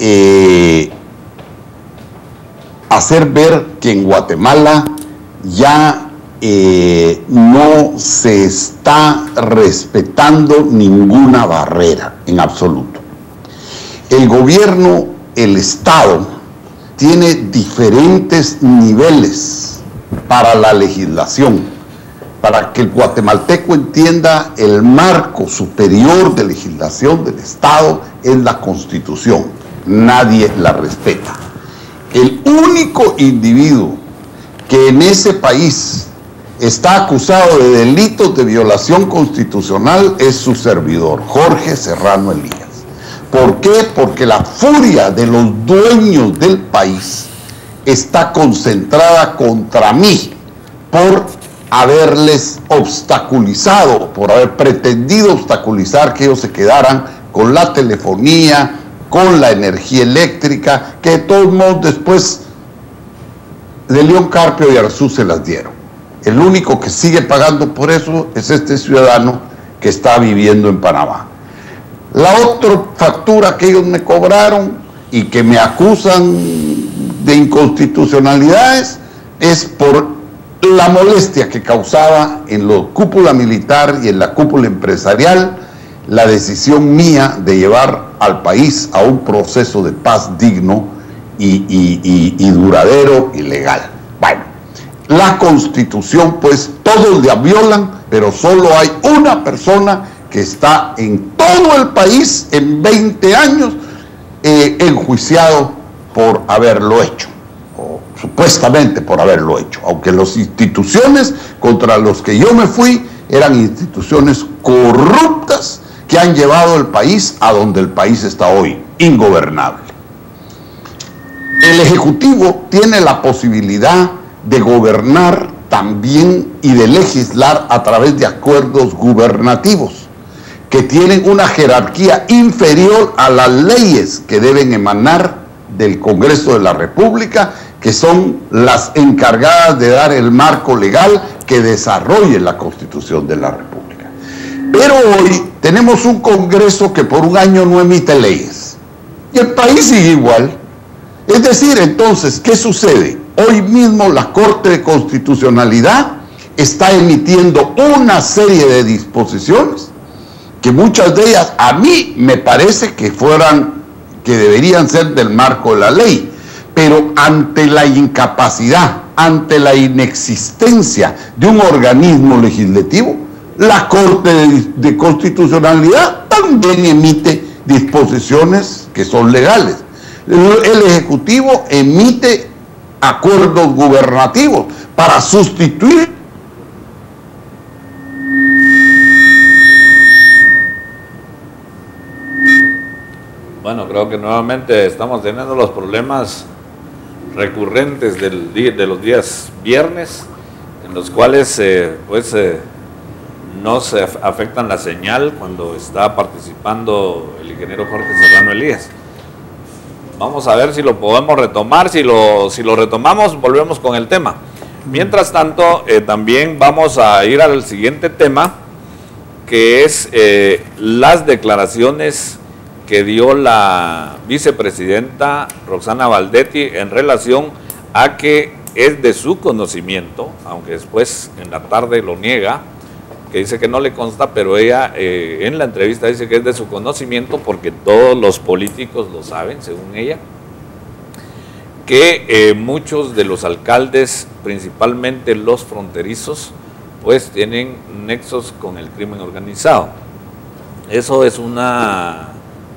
hacer ver que en Guatemala ya no se está respetando ninguna barrera en absoluto. El gobierno, el Estado, tiene diferentes niveles para la legislación. Para que el guatemalteco entienda, el marco superior de legislación del Estado es la Constitución. Nadie la respeta. El único individuo que en ese país está acusado de delitos de violación constitucional es su servidor, Jorge Serrano Elías. ¿Por qué? Porque la furia de los dueños del país está concentrada contra mí por haberles obstaculizado, por haber pretendido obstaculizar que ellos se quedaran con la telefonía, con la energía eléctrica, que de todos modos después de León Carpio y Arzú se las dieron. El único que sigue pagando por eso es este ciudadano que está viviendo en Panamá. La otra factura que ellos me cobraron y que me acusan de inconstitucionalidades es por la molestia que causaba en la cúpula militar y en la cúpula empresarial la decisión mía de llevar al país a un proceso de paz digno y duradero y legal. Bueno, la Constitución, pues todos la violan, pero solo hay una persona que está en todo el país en 20 años enjuiciado por haberlo hecho, o supuestamente por haberlo hecho, aunque las instituciones contra los que yo me fui eran instituciones corruptas que han llevado el país a donde el país está hoy, ingobernable. El Ejecutivo tiene la posibilidad de gobernar también y de legislar a través de acuerdos gubernativos que tienen una jerarquía inferior a las leyes que deben emanar del Congreso de la República, que son las encargadas de dar el marco legal que desarrolle la Constitución de la República. Pero hoy tenemos un Congreso que por un año no emite leyes y el país sigue igual. Es decir, entonces, ¿qué sucede? Hoy mismo la Corte de Constitucionalidad está emitiendo una serie de disposiciones que muchas de ellas a mí me parece que deberían ser del marco de la ley, pero ante la incapacidad, ante la inexistencia de un organismo legislativo, la Corte de Constitucionalidad también emite disposiciones que son legales. El Ejecutivo emite acuerdos gubernativos para sustituir. Bueno, creo que nuevamente estamos teniendo los problemas recurrentes de los días viernes, en los cuales no se afectan la señal cuando está participando el ingeniero Jorge Serrano Elías. Vamos a ver si lo podemos retomar. Si lo retomamos, volvemos con el tema. Mientras tanto, también vamos a ir al siguiente tema, que es las declaraciones que dio la vicepresidenta Roxana Valdetti en relación a que es de su conocimiento, aunque después en la tarde lo niega, que dice que no le consta, pero ella en la entrevista dice que es de su conocimiento porque todos los políticos lo saben, según ella, que muchos de los alcaldes, principalmente los fronterizos, pues tienen nexos con el crimen organizado. Eso es una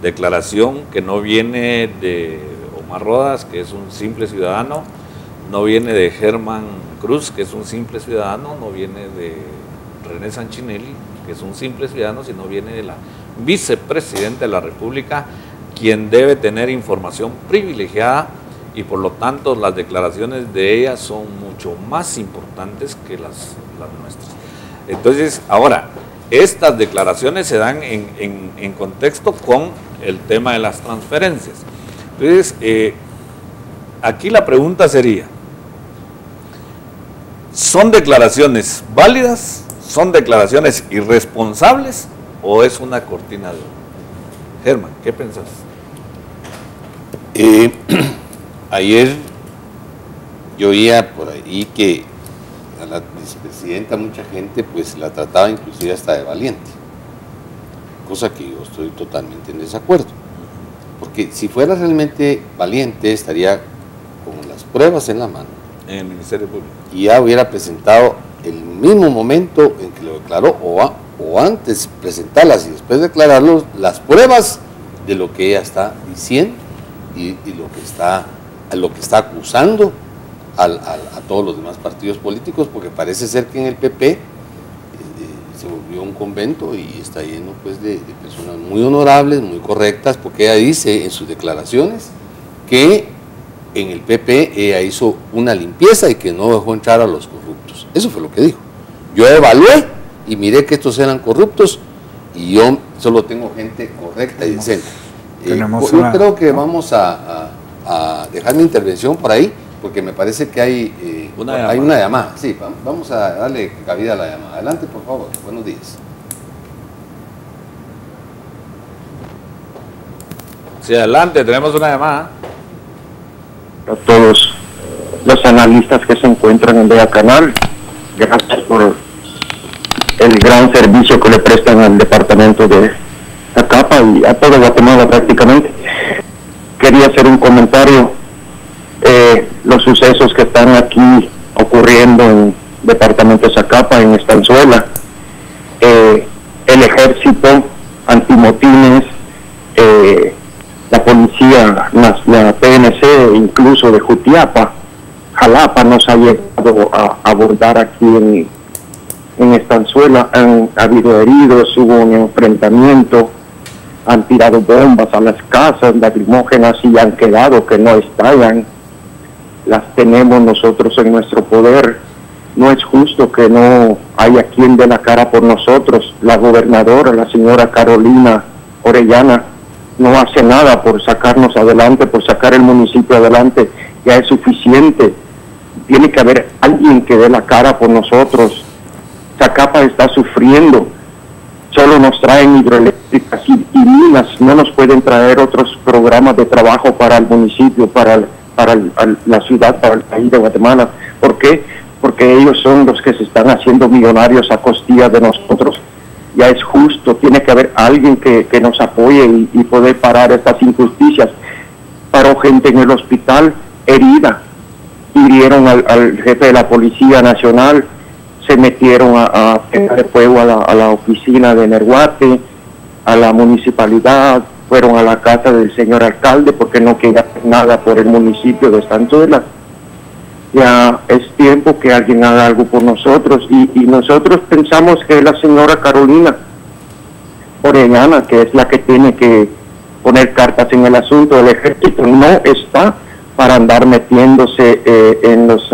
declaración que no viene de Omar Rodas, que es un simple ciudadano, no viene de Germán Cruz, que es un simple ciudadano, no viene de René Sanchinelli, que es un simple ciudadano, sino viene de la vicepresidenta de la República, quien debe tener información privilegiada y por lo tanto las declaraciones de ella son mucho más importantes que las nuestras. Entonces, ahora, estas declaraciones se dan en contexto con el tema de las transferencias. Entonces, aquí la pregunta sería, ¿son declaraciones válidas? ¿Son declaraciones irresponsables? ¿O es una cortina de humo? Germán, ¿qué pensás? Ayer yo oía por ahí que a la vicepresidenta mucha gente pues la trataba inclusive hasta de valiente, cosa que yo estoy totalmente en desacuerdo, porque si fuera realmente valiente estaría con las pruebas en la mano En el Ministerio Público. y ya hubiera presentado el mismo momento en que lo declaró o antes presentarlas y después declararlos, las pruebas de lo que ella está diciendo y lo que está acusando a todos los demás partidos políticos, porque parece ser que en el PP se volvió un convento y está lleno pues de personas muy honorables, muy correctas, porque ella dice en sus declaraciones que en el PP ella hizo una limpieza y que no dejó entrar a los corruptos. Eso fue lo que dijo. Yo evalué y miré que estos eran corruptos y yo solo tengo gente correcta y decente. Yo creo que vamos a dejar mi intervención por ahí, porque me parece que hay una llamada. Sí, vamos a darle cabida a la llamada. Adelante, por favor. Buenos días. Sí, adelante, tenemos una llamada. A todos los analistas que se encuentran en Vea Canal, gracias por el gran servicio que le prestan al departamento de Zacapa y a todo Guatemala prácticamente. Quería hacer un comentario. Los sucesos que están aquí ocurriendo en el departamento de Zacapa, en Estanzuela, el ejército, antimotines, la policía, la PNC, incluso de Jutiapa, Jalapa, nos ha llegado a abordar aquí en Estanzuela. Han habido heridos, hubo un enfrentamiento, han tirado bombas a las casas, lacrimógenas, y han quedado que no estallan. Las tenemos nosotros en nuestro poder. No es justo que no haya quien dé la cara por nosotros. La gobernadora, la señora Carolina Orellana, no hace nada por sacarnos adelante, por sacar el municipio adelante. Ya es suficiente. Tiene que haber alguien que dé la cara por nosotros. Zacapa está sufriendo. Solo nos traen hidroeléctricas y minas. No nos pueden traer otros programas de trabajo para el municipio, para la ciudad, para el país de Guatemala. ¿Por qué? Porque ellos son los que se están haciendo millonarios a costilla de nosotros. Ya es justo, tiene que haber alguien que nos apoye y poder parar estas injusticias. Paró gente en el hospital herida, hirieron al jefe de la Policía Nacional, se metieron a pegar fuego a la oficina de Nerguate, a la municipalidad, fueron a la casa del señor alcalde porque no quería hacer nada por el municipio de Estanzuela. Ya es tiempo que alguien haga algo por nosotros y nosotros pensamos que la señora Carolina Orellana, que es la que tiene que poner cartas en el asunto del ejército, no está para andar metiéndose en los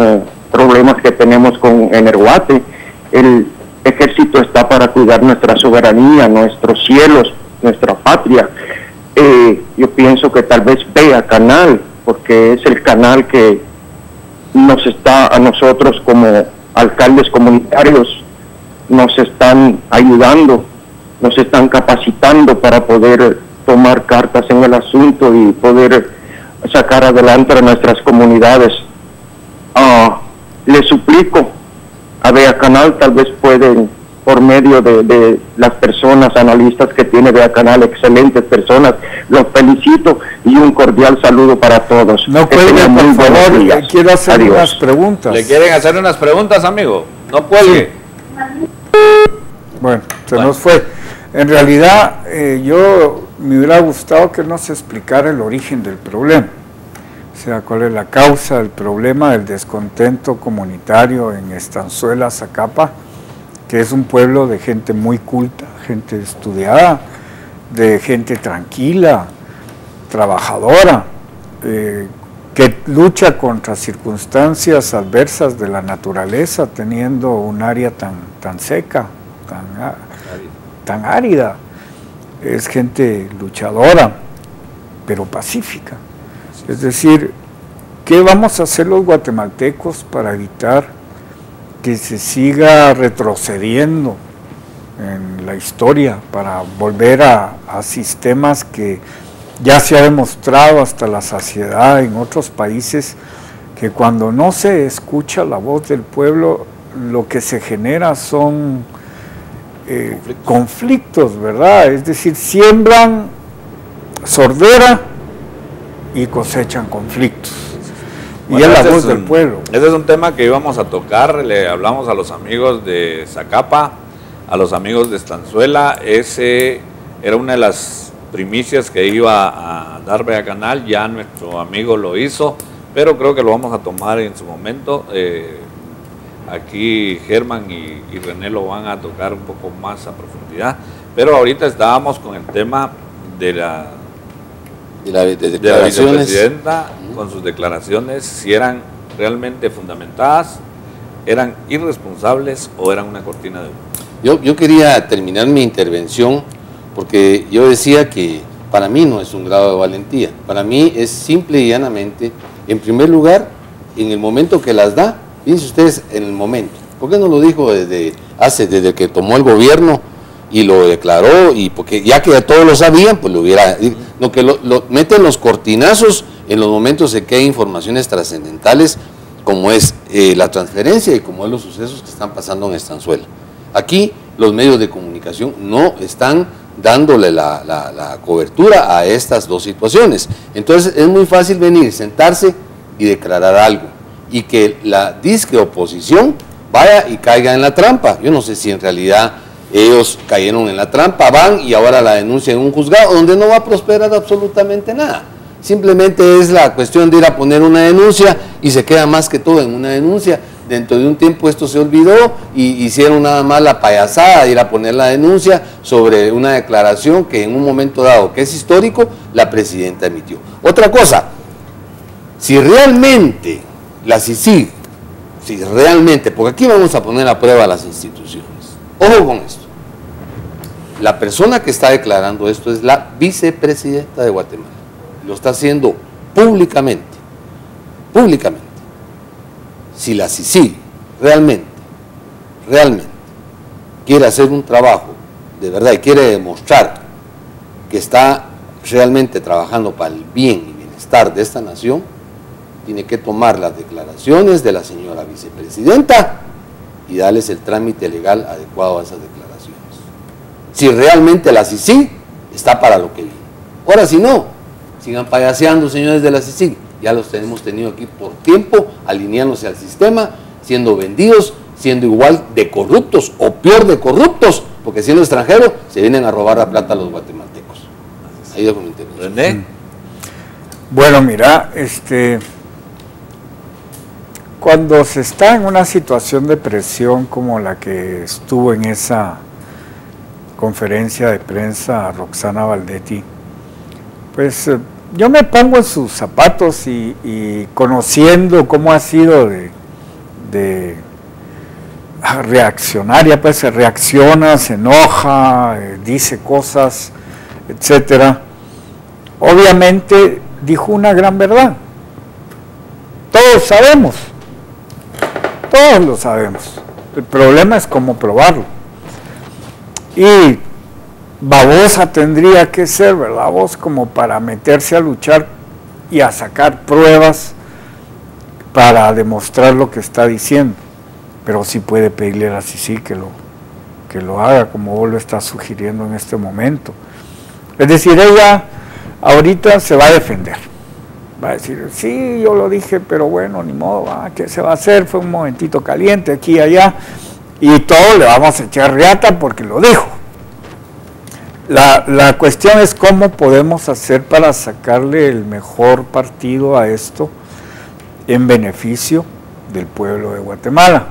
problemas que tenemos con Energuate. El ejército está para cuidar nuestra soberanía, nuestros cielos, nuestra patria. Yo pienso que tal vez Vea Canal, porque es el canal que nos está a nosotros como alcaldes comunitarios, nos están ayudando, nos están capacitando para poder tomar cartas en el asunto y poder sacar adelante a nuestras comunidades. Les suplico a Vea Canal, tal vez pueden, por medio de las personas analistas que tiene Vea Canal, excelentes personas, los felicito y un cordial saludo para todos. No cuelgue, por favor, quiero hacer unas preguntas. ¿Le quieren hacer unas preguntas, amigo? No cuelgue. Bueno, nos fue. En realidad, yo me hubiera gustado que nos explicara el origen del problema. O sea, cuál es la causa del problema del descontento comunitario en Estanzuela, Zacapa, que es un pueblo de gente muy culta, gente estudiada, de gente tranquila, trabajadora, que lucha contra circunstancias adversas de la naturaleza, teniendo un área tan seca, tan árida. Es gente luchadora, pero pacífica. Es decir, ¿qué vamos a hacer los guatemaltecos para evitar que se siga retrocediendo en la historia, para volver a sistemas que ya se ha demostrado hasta la saciedad en otros países, que cuando no se escucha la voz del pueblo, lo que se genera son conflictos, ¿verdad? Es decir, siembran sordera y cosechan conflictos. Bueno, y es la voz del pueblo. Ese es un tema que íbamos a tocar, le hablamos a los amigos de Zacapa, a los amigos de Estanzuela. Ese era una de las primicias que iba a dar BA Canal, ya nuestro amigo lo hizo, pero creo que lo vamos a tomar en su momento. Aquí Germán y René lo van a tocar un poco más a profundidad, pero ahorita estábamos con el tema de la vicepresidenta, con sus declaraciones, si eran realmente fundamentadas, eran irresponsables o eran una cortina de humo. Yo quería terminar mi intervención porque yo decía que para mí no es un grado de valentía, para mí es simple y llanamente, en primer lugar, en el momento que las da, fíjense ustedes en el momento, ¿por qué no lo dijo desde que tomó el gobierno y lo declaró? Y porque ya que todos lo sabían, pues lo hubiera, no, que lo meten los cortinazos en los momentos en que hay informaciones trascendentales, como es la transferencia y como es los sucesos que están pasando en Estanzuela. Aquí los medios de comunicación no están dándole la cobertura a estas dos situaciones. Entonces es muy fácil venir, sentarse y declarar algo, y que la disque oposición vaya y caiga en la trampa. Yo no sé si en realidad ellos cayeron en la trampa, van y ahora la denuncian en un juzgado donde no va a prosperar absolutamente nada. Simplemente es la cuestión de ir a poner una denuncia y se queda más que todo en una denuncia. Dentro de un tiempo esto se olvidó y hicieron nada más la payasada de ir a poner la denuncia sobre una declaración que en un momento dado, que es histórico, la presidenta emitió. Otra cosa, si realmente la CICIG, si realmente, porque aquí vamos a poner a prueba las instituciones, ojo con esto, la persona que está declarando esto es la vicepresidenta de Guatemala, lo está haciendo públicamente. Si la CICIG realmente quiere hacer un trabajo de verdad y quiere demostrar que está realmente trabajando para el bien y bienestar de esta nación, tiene que tomar las declaraciones de la señora vicepresidenta y darles el trámite legal adecuado a esas declaraciones. Si realmente la CICIG está para lo que viene. Ahora, si no, sigan payaseando, señores de la CICIG. Ya los hemos tenido aquí por tiempo, alineándose al sistema, siendo vendidos, siendo igual de corruptos o peor de corruptos, porque siendo extranjeros se vienen a robar la plata a los guatemaltecos. Ahí dejo mi intervención. René. Bueno, mira, cuando se está en una situación de presión como la que estuvo en esa conferencia de prensa Roxana Baldetti, pues yo me pongo en sus zapatos y conociendo cómo ha sido de reaccionaria, pues se reacciona, se enoja, dice cosas, etcétera. Obviamente dijo una gran verdad. Todos lo sabemos. El problema es cómo probarlo. Y babosa tendría que ser, ¿verdad? Vos como para meterse a luchar y a sacar pruebas para demostrar lo que está diciendo. Pero sí puede pedirle a la CICIG que lo haga, como vos lo estás sugiriendo en este momento. Es decir, ella ahorita se va a defender. Va a decir, sí, yo lo dije, pero bueno, ni modo, ¿qué se va a hacer? Fue un momentito caliente aquí y allá, y todo le vamos a echar riata porque lo dijo. La cuestión es cómo podemos hacer para sacarle el mejor partido a esto en beneficio del pueblo de Guatemala.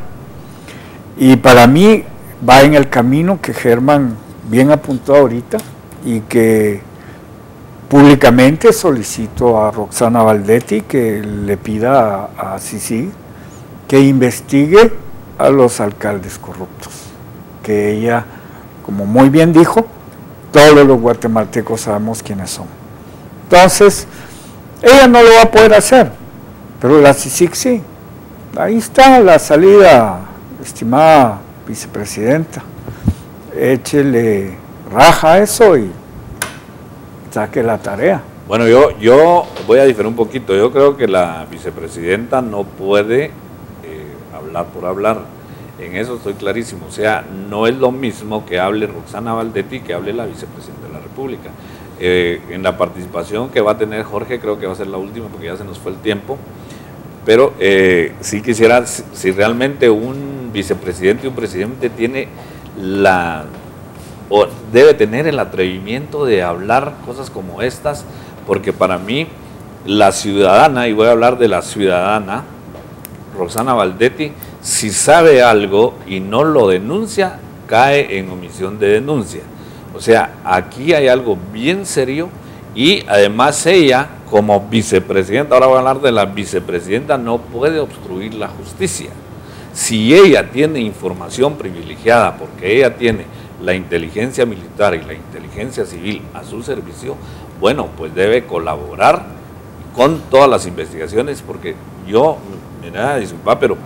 Y para mí va en el camino que Germán bien apuntó ahorita y que públicamente solicito a Roxana Baldetti que le pida a CICIG que investigue a los alcaldes corruptos, que ella, como muy bien dijo, todos los guatemaltecos sabemos quiénes son. Entonces, ella no lo va a poder hacer, Pero la CICIG sí. Ahí está la salida, estimada vicepresidenta. Échele raja a eso y saque la tarea. Bueno, yo voy a diferir un poquito. Yo creo que la vicepresidenta no puede hablar por hablar. En eso estoy clarísimo. O sea, no es lo mismo que hable Roxana Valdetti que hable la vicepresidenta de la República. En la participación que va a tener Jorge, creo que va a ser la última porque ya se nos fue el tiempo. Pero sí quisiera, si realmente un vicepresidente y un presidente tiene o debe tener el atrevimiento de hablar cosas como estas, porque para mí la ciudadana, y voy a hablar de la ciudadana, Roxana Valdetti, si sabe algo y no lo denuncia, cae en omisión de denuncia. O sea, aquí hay algo bien serio y además ella, como vicepresidenta, ahora voy a hablar de la vicepresidenta, no puede obstruir la justicia. Si ella tiene información privilegiada, porque ella tiene la inteligencia militar y la inteligencia civil a su servicio, bueno, pues debe colaborar con todas las investigaciones, porque yo, mira, disculpa, pero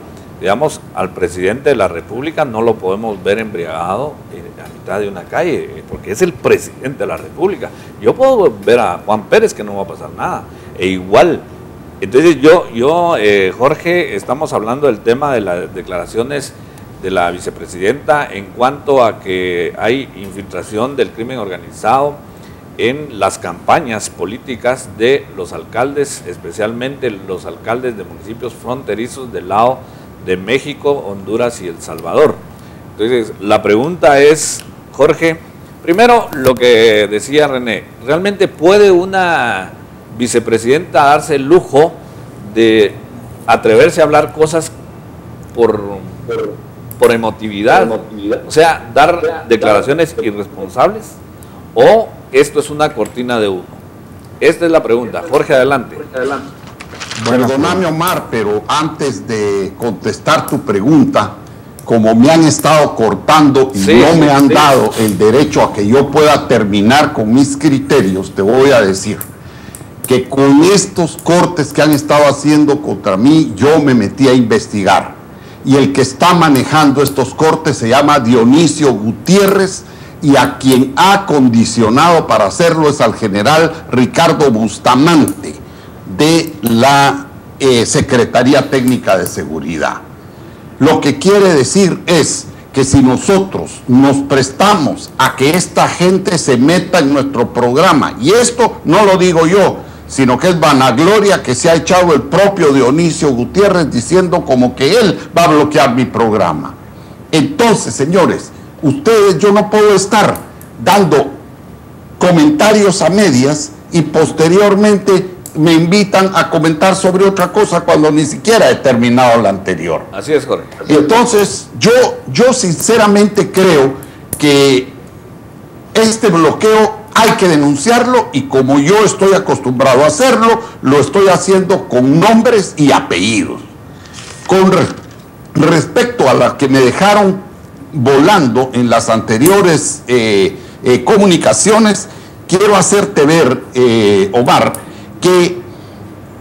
digamos, al presidente de la República no lo podemos ver embriagado a mitad de una calle, porque es el presidente de la República. Yo puedo ver a Juan Pérez que no va a pasar nada, e igual. Entonces Jorge, estamos hablando del tema de las declaraciones de la vicepresidenta en cuanto a que hay infiltración del crimen organizado en las campañas políticas de los alcaldes, especialmente los alcaldes de municipios fronterizos del lado de México, Honduras y El Salvador. Entonces, la pregunta es, Jorge, primero lo que decía René, ¿realmente puede una vicepresidenta darse el lujo de atreverse a hablar cosas por emotividad? O sea, dar declaraciones irresponsables, o esto es una cortina de humo. Esta es la pregunta. Jorge, adelante. Perdóname, Omar, pero antes de contestar tu pregunta, como me han estado cortando y no me han dado el derecho a que yo pueda terminar con mis criterios, te voy a decir que con estos cortes que han estado haciendo contra mí, yo me metí a investigar. Y el que está manejando estos cortes se llama Dionisio Gutiérrez, y a quien ha condicionado para hacerlo es al general Ricardo Bustamante, de la Secretaría Técnica de Seguridad. Lo que quiere decir es que si nosotros nos prestamos a que esta gente se meta en nuestro programa, y esto no lo digo yo, sino que es vanagloria que se ha echado el propio Dionisio Gutiérrez diciendo como que él va a bloquear mi programa. Entonces, señores, yo no puedo estar dando comentarios a medias y posteriormente me invitan a comentar sobre otra cosa cuando ni siquiera he terminado la anterior. Así es, Jorge. Entonces, yo sinceramente creo que este bloqueo hay que denunciarlo, y como yo estoy acostumbrado a hacerlo, lo estoy haciendo con nombres y apellidos. Con respecto a la que me dejaron volando en las anteriores comunicaciones, quiero hacerte ver, Omar, que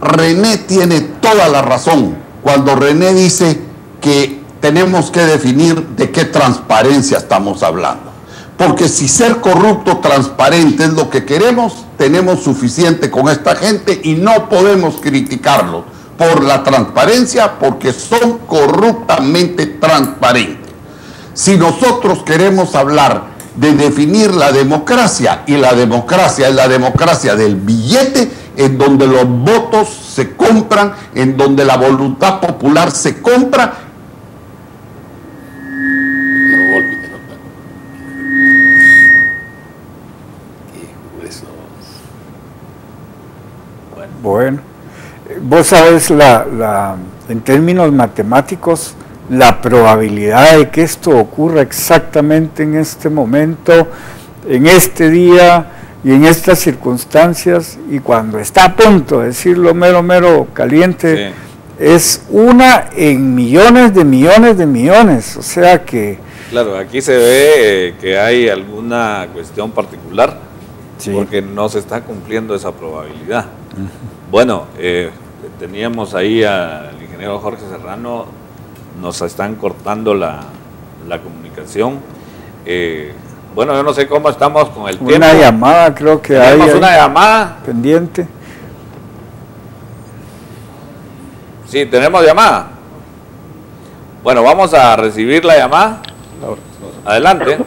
René tiene toda la razón cuando René dice que tenemos que definir de qué transparencia estamos hablando. Porque si ser corrupto transparente es lo que queremos, tenemos suficiente con esta gente y no podemos criticarlos por la transparencia, porque son corruptamente transparentes. Si nosotros queremos hablar de definir la democracia, y la democracia es la democracia del billete, en donde los votos se compran, en donde la voluntad popular se compra. Bueno, vos sabes en términos matemáticos, la probabilidad de que esto ocurra exactamente en este momento, en este día y en estas circunstancias, y cuando está a punto de decirlo mero caliente, es una en millones de millones, o sea que... Claro, aquí se ve que hay alguna cuestión particular, porque no se está cumpliendo esa probabilidad. Bueno, teníamos ahí al ingeniero Jorge Serrano, nos están cortando la comunicación. Bueno, yo no sé cómo estamos con el tiempo. Una llamada creo que hay. Tenemos una llamada. Pendiente. Sí, tenemos llamada. Bueno, vamos a recibir la llamada. Adelante.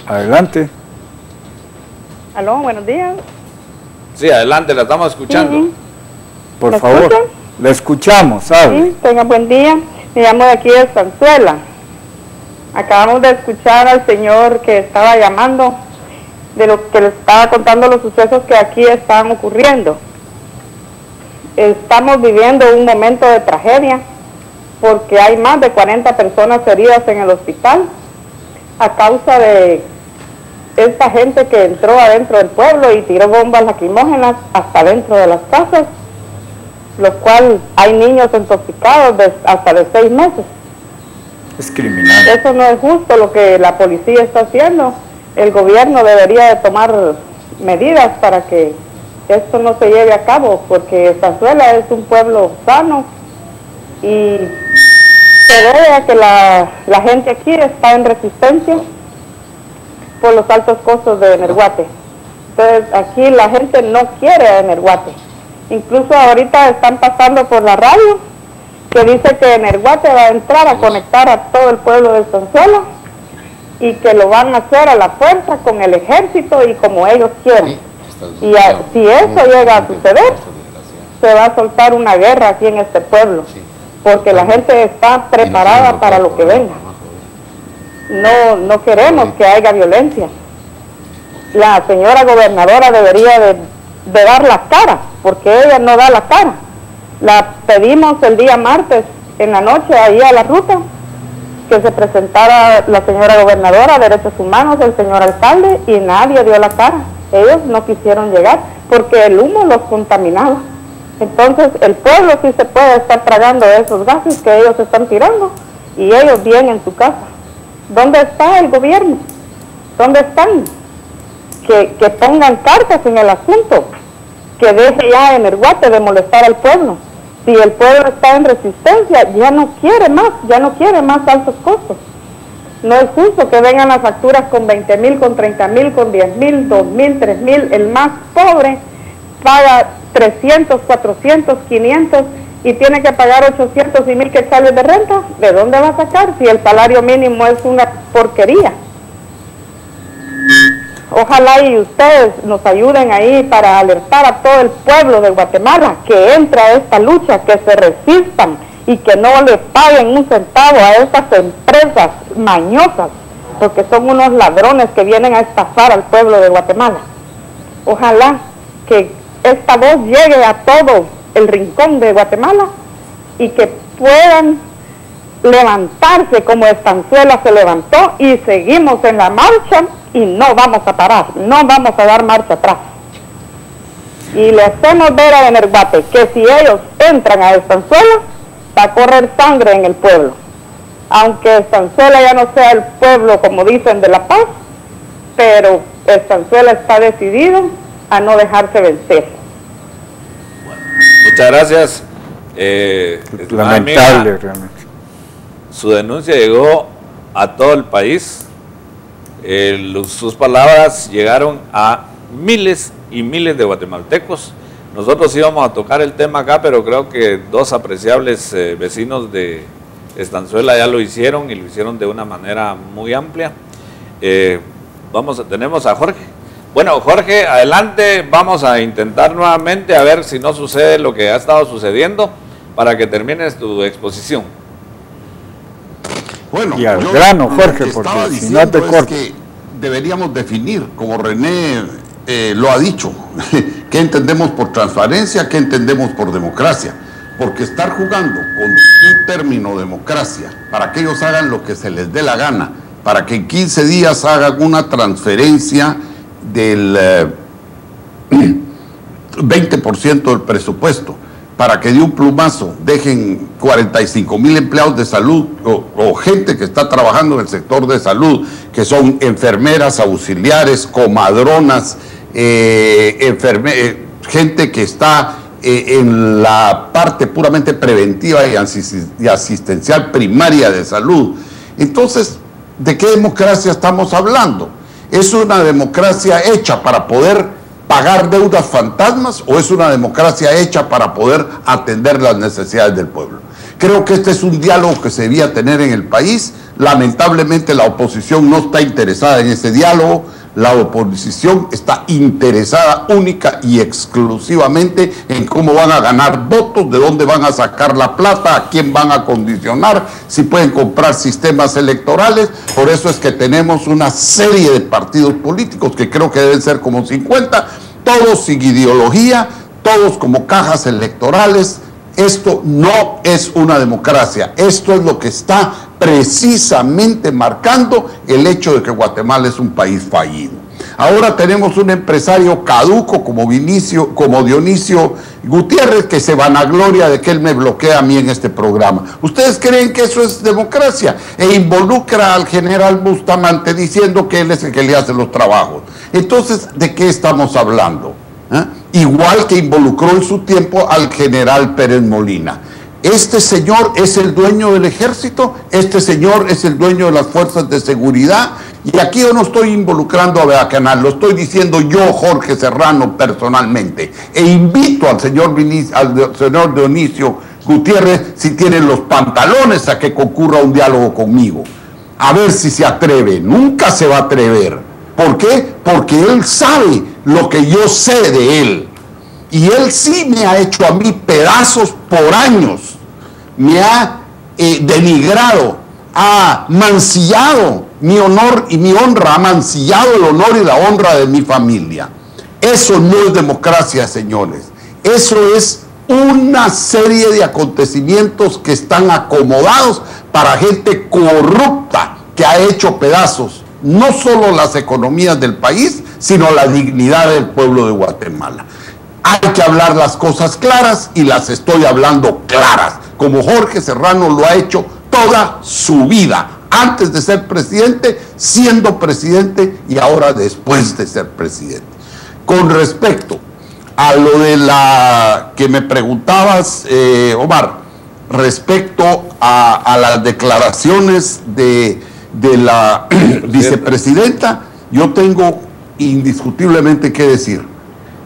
Adelante. Aló, buenos días. Sí, adelante, la estamos escuchando. Por ¿Me favor, escuchan? la escuchamos, ¿sabe? Sí, tenga buen día. Me llamo de aquí de Estanzuela. Acabamos de escuchar al señor que estaba llamando de lo que le estaba contando los sucesos que aquí están ocurriendo. Estamos viviendo un momento de tragedia porque hay más de 40 personas heridas en el hospital a causa de esta gente que entró adentro del pueblo y tiró bombas lacrimógenas hasta dentro de las casas, lo cual hay niños intoxicados hasta de 6 meses. Es criminal. Eso no es justo lo que la policía está haciendo. El gobierno debería de tomar medidas para que esto no se lleve a cabo, porque Estanzuela es un pueblo sano y se debe a que la gente aquí está en resistencia por los altos costos de Energuate. Entonces aquí la gente no quiere Energuate. Incluso ahorita están pasando por la radio que dice que Energuate va a entrar a conectar a todo el pueblo de Estanzuela y que lo van a hacer a la fuerza con el ejército y como ellos quieren. Y si eso llega a suceder, se va a soltar una guerra aquí en este pueblo, porque la gente está preparada para lo que venga. No queremos que haya violencia. La señora gobernadora debería de dar la cara, porque ella no da la cara. La pedimos el día martes en la noche ahí a la ruta, que se presentara la señora gobernadora, Derechos Humanos, el señor alcalde, y nadie dio la cara. Ellos no quisieron llegar porque el humo los contaminaba. Entonces el pueblo sí se puede estar tragando esos gases que ellos están tirando y ellos bien en su casa. ¿Dónde está el gobierno? ¿Dónde están? Que pongan cartas en el asunto, que deje ya Energuate de molestar al pueblo. Si el pueblo está en resistencia, ya no quiere más altos costos. No es justo que vengan las facturas con 20,000, con 30,000, con 10,000, 2,000, 3,000. El más pobre paga 300, 400, 500 y tiene que pagar 800 y 1,000 quetzales de renta. ¿De dónde va a sacar si el salario mínimo es una porquería? Ojalá y ustedes nos ayuden ahí para alertar a todo el pueblo de Guatemala que entre a esta lucha, que se resistan y que no le paguen un centavo a estas empresas mañosas, porque son unos ladrones que vienen a estafar al pueblo de Guatemala. Ojalá que esta voz llegue a todo el rincón de Guatemala y que puedan levantarse como Estanzuela se levantó y seguimos en la marcha y no vamos a parar, no vamos a dar marcha atrás. Y le hacemos ver a Energuate que si ellos entran a Estanzuela, va a correr sangre en el pueblo. Aunque Estanzuela ya no sea el pueblo, como dicen, de La Paz, pero Estanzuela está decidido a no dejarse vencer. Bueno, muchas gracias. Lamentable, amiga, realmente. su denuncia llegó a todo el país. Sus palabras llegaron a miles y miles de guatemaltecos. Nosotros íbamos a tocar el tema acá, pero creo que dos apreciables vecinos de Estanzuela ya lo hicieron y lo hicieron de una manera muy amplia. Tenemos a Jorge. Bueno, Jorge, adelante, vamos a intentar nuevamente a ver si no sucede lo que ha estado sucediendo para que termines tu exposición. Bueno, Y al yo grano, Jorge, lo que porque estaba si no te diciendo es corto. que deberíamos definir, como René lo ha dicho, qué entendemos por transparencia, qué entendemos por democracia. Porque estar jugando con un término democracia para que ellos hagan lo que se les dé la gana, para que en 15 días hagan una transferencia del 20% del presupuesto, para que de un plumazo dejen 45,000 empleados de salud o gente que está trabajando en el sector de salud, que son enfermeras, auxiliares, comadronas, gente que está en la parte puramente preventiva y asistencial primaria de salud. Entonces, ¿de qué democracia estamos hablando? ¿Es una democracia hecha para poder pagar deudas fantasmas o es una democracia hecha para poder atender las necesidades del pueblo? Creo que este es un diálogo que se debía tener en el país. Lamentablemente la oposición no está interesada en ese diálogo. La oposición está interesada única y exclusivamente en cómo van a ganar votos, de dónde van a sacar la plata, a quién van a condicionar, si pueden comprar sistemas electorales. Por eso es que tenemos una serie de partidos políticos, que creo que deben ser como 50, todos sin ideología, todos como cajas electorales. Esto no es una democracia, esto es lo que está precisamente marcando el hecho de que Guatemala es un país fallido. Ahora tenemos un empresario caduco como Dionisio Gutiérrez, que se vanagloria de que él me bloquea a mí en este programa. ¿Ustedes creen que eso es democracia? E involucra al general Bustamante diciendo que él es el que le hace los trabajos. Entonces, ¿de qué estamos hablando? Igual que involucró en su tiempo al general Pérez Molina. Este señor es el dueño del ejército, este señor es el dueño de las fuerzas de seguridad, y aquí yo no estoy involucrando a Beacanal, lo estoy diciendo yo, Jorge Serrano, personalmente, e invito al señor Dionisio Gutiérrez, si tiene los pantalones, a que concurra a un diálogo conmigo, a ver si se atreve. Nunca se va a atrever. ¿Por qué? Porque él sabe lo que yo sé de él. Y él sí me ha hecho a mí pedazos por años. Me ha denigrado, ha mancillado mi honor y mi honra, ha mancillado el honor y la honra de mi familia. Eso no es democracia, señores. Eso es una serie de acontecimientos que están acomodados para gente corrupta que ha hecho pedazos no solo las economías del país, sino la dignidad del pueblo de Guatemala. Hay que hablar las cosas claras y las estoy hablando claras, como Jorge Serrano lo ha hecho toda su vida, antes de ser presidente, siendo presidente y ahora después de ser presidente. Con respecto a lo de la que me preguntabas, Omar, respecto a las declaraciones de la vicepresidenta, yo tengo indiscutiblemente que decir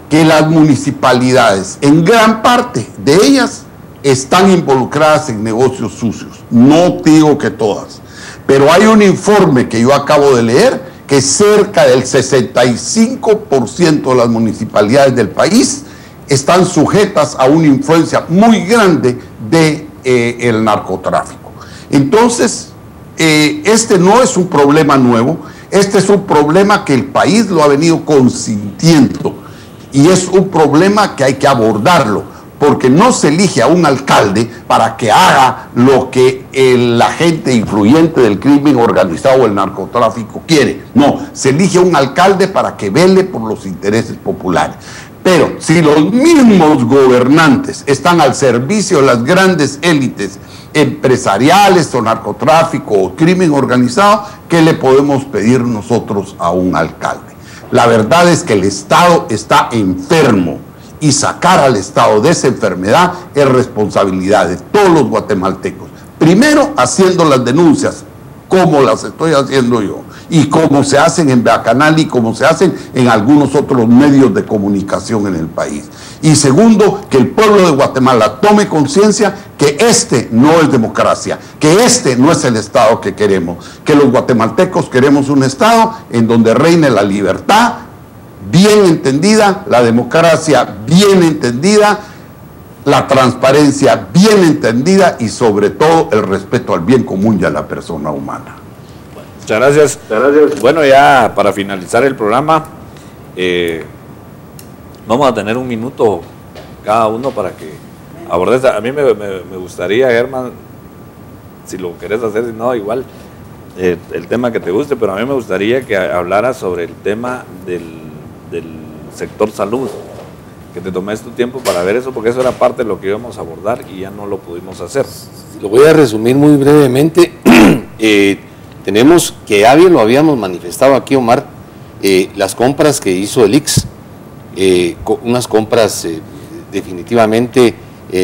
que las municipalidades, en gran parte de ellas, están involucradas en negocios sucios. No digo que todas, pero hay un informe que yo acabo de leer que cerca del 65% de las municipalidades del país están sujetas a una influencia muy grande del narcotráfico. Entonces, este no es un problema nuevo, este es un problema que el país lo ha venido consintiendo y es un problema que hay que abordarlo, porque no se elige a un alcalde para que haga lo que la gente influyente del crimen organizado o el narcotráfico quiere. No, se elige a un alcalde para que vele por los intereses populares. Pero si los mismos gobernantes están al servicio de las grandes élites empresariales o narcotráfico o crimen organizado, ¿qué le podemos pedir nosotros a un alcalde? La verdad es que el Estado está enfermo y sacar al Estado de esa enfermedad es responsabilidad de todos los guatemaltecos. Primero, haciendo las denuncias, como las estoy haciendo yo, y como se hacen en Beacanal y como se hacen en algunos otros medios de comunicación en el país. Y segundo, que el pueblo de Guatemala tome conciencia que este no es democracia, que este no es el Estado que queremos, que los guatemaltecos queremos un Estado en donde reine la libertad bien entendida, la democracia bien entendida, la transparencia bien entendida y sobre todo el respeto al bien común y a la persona humana. Muchas gracias. Bueno, ya para finalizar el programa, vamos a tener un minuto cada uno para que abordes. A mí me gustaría, Germán, si lo querés hacer, si no, igual, el tema que te guste, pero a mí me gustaría que hablaras sobre el tema del sector salud, que te tomes tu tiempo para ver eso, porque eso era parte de lo que íbamos a abordar y ya no lo pudimos hacer. Lo voy a resumir muy brevemente. Tenemos, que ya bien lo habíamos manifestado aquí, Omar, las compras que hizo el IX, unas compras definitivamente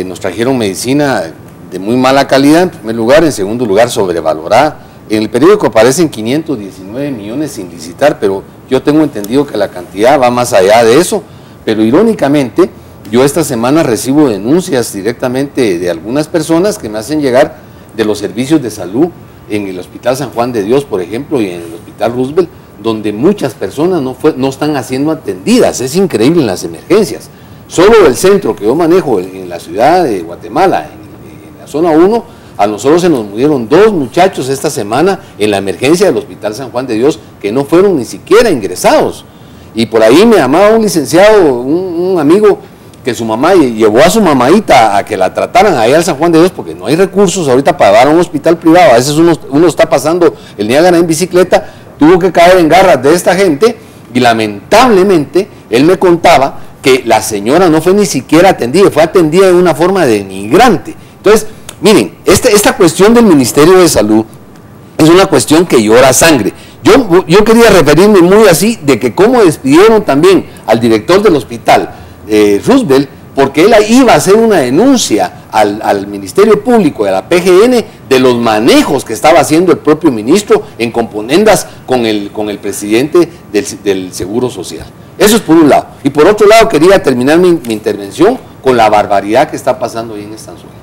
nos trajeron medicina de muy mala calidad, en primer lugar, en segundo lugar, sobrevalorada. En el periódico aparecen 519 millones sin licitar, pero yo tengo entendido que la cantidad va más allá de eso. Pero irónicamente, yo esta semana recibo denuncias directamente de algunas personas que me hacen llegar de los servicios de salud en el Hospital San Juan de Dios, por ejemplo, y en el Hospital Roosevelt, donde muchas personas no están siendo atendidas. Es increíble en las emergencias. Solo el centro que yo manejo en la ciudad de Guatemala, en la zona 1, a nosotros se nos murieron 2 muchachos esta semana en la emergencia del Hospital San Juan de Dios que no fueron ni siquiera ingresados. Y por ahí me llamaba un licenciado, un amigo, que su mamá llevó a su mamadita a que la trataran allá al San Juan de Dios porque no hay recursos ahorita para dar a un hospital privado. A veces uno está pasando el Niágara en bicicleta, tuvo que caer en garras de esta gente y lamentablemente él me contaba que la señora no fue ni siquiera atendida, fue atendida de una forma denigrante. Entonces, miren, esta cuestión del Ministerio de Salud es una cuestión que llora sangre. Yo quería referirme muy así de que cómo despidieron también al director del hospital Roosevelt, porque él iba a hacer una denuncia al Ministerio Público y a la PGN de los manejos que estaba haciendo el propio ministro en componendas con el presidente del Seguro Social. Eso es por un lado. Y por otro lado quería terminar mi intervención con la barbaridad que está pasando ahí en Estanzuela.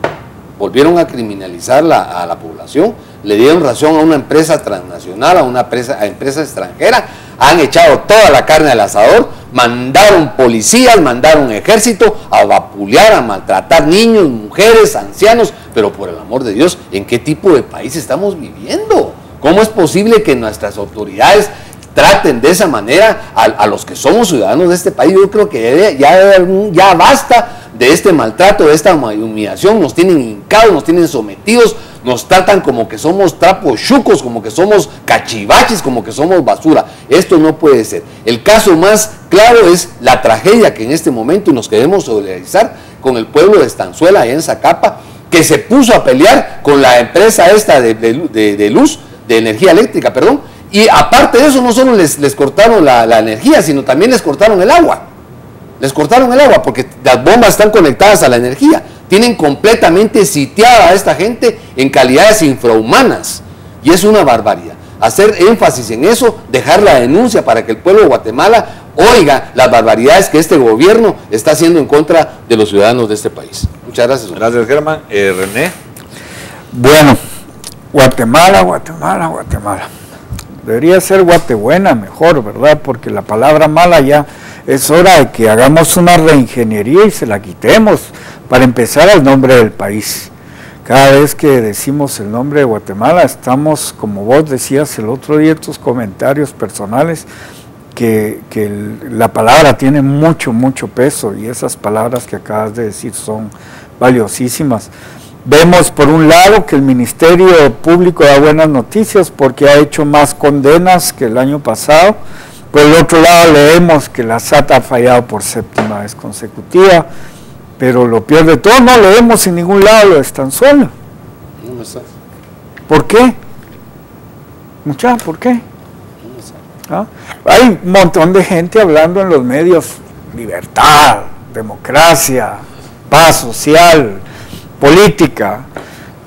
Volvieron a criminalizar a la población, le dieron razón a una empresa transnacional, a una empresa extranjera, han echado toda la carne al asador, mandaron policías, mandaron ejército a vapulear, a maltratar niños, mujeres, ancianos, pero por el amor de Dios, ¿en qué tipo de país estamos viviendo? ¿Cómo es posible que nuestras autoridades traten de esa manera a los que somos ciudadanos de este país? Yo creo que ya basta de este maltrato, de esta humillación. Nos tienen hincados, nos tienen sometidos, nos tratan como que somos trapos chucos, como que somos cachivaches, como que somos basura. Esto no puede ser. El caso más claro es la tragedia que en este momento, y nos queremos solidarizar con el pueblo de Estanzuela, allá en Zacapa, que se puso a pelear con la empresa esta de luz, de energía eléctrica, perdón, y aparte de eso no solo les cortaron la energía, sino también les cortaron el agua. Les cortaron el agua porque las bombas están conectadas a la energía. Tienen completamente sitiada a esta gente en calidades infrahumanas. Y es una barbaridad. Hacer énfasis en eso, dejar la denuncia para que el pueblo de Guatemala oiga las barbaridades que este gobierno está haciendo en contra de los ciudadanos de este país. Muchas gracias. Gracias, Germán. René. Bueno, Guatemala. Debería ser Guatebuena mejor, ¿verdad? Porque la palabra mala ya es hora de que hagamos una reingeniería y se la quitemos para empezar el nombre del país. Cada vez que decimos el nombre de Guatemala estamos, como vos decías el otro día en tus comentarios personales, que la palabra tiene mucho peso y esas palabras que acabas de decir son valiosísimas. Vemos por un lado que el Ministerio Público da buenas noticias porque ha hecho más condenas que el año pasado. Por el otro lado leemos que la SAT ha fallado por 7ª vez consecutiva, pero lo peor de todo no leemos en ningún lado lo de Estanzuela. ¿Por qué? ¿Por qué? ¿Ah? Hay un montón de gente hablando en los medios, libertad, democracia, paz social, política,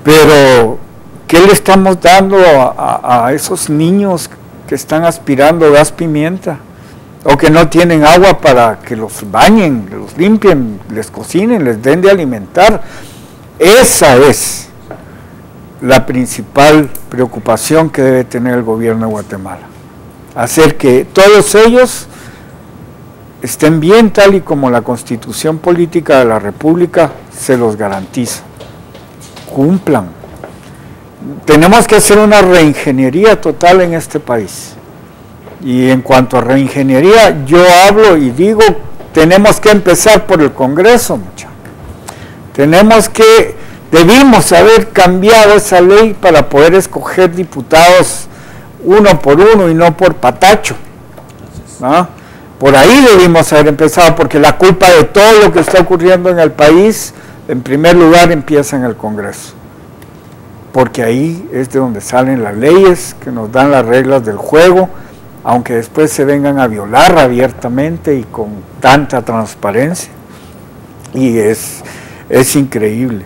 pero ¿qué le estamos dando a esos niños que están aspirando gas pimienta o que no tienen agua para que los bañen, los limpien, les cocinen, les den de alimentar? Esa es la principal preocupación que debe tener el gobierno de Guatemala, hacer que todos ellos estén bien tal y como la Constitución Política de la República se los garantiza, cumplan. Tenemos que hacer una reingeniería total en este país. Y en cuanto a reingeniería, yo hablo y digo, tenemos que empezar por el Congreso, muchachos. Debimos haber cambiado esa ley para poder escoger diputados uno por uno y no por patacho, ¿no? Por ahí debimos haber empezado, porque la culpa de todo lo que está ocurriendo en el país, en primer lugar, empieza en el Congreso. Porque ahí es de donde salen las leyes que nos dan las reglas del juego, aunque después se vengan a violar abiertamente y con tanta transparencia. y es increíble.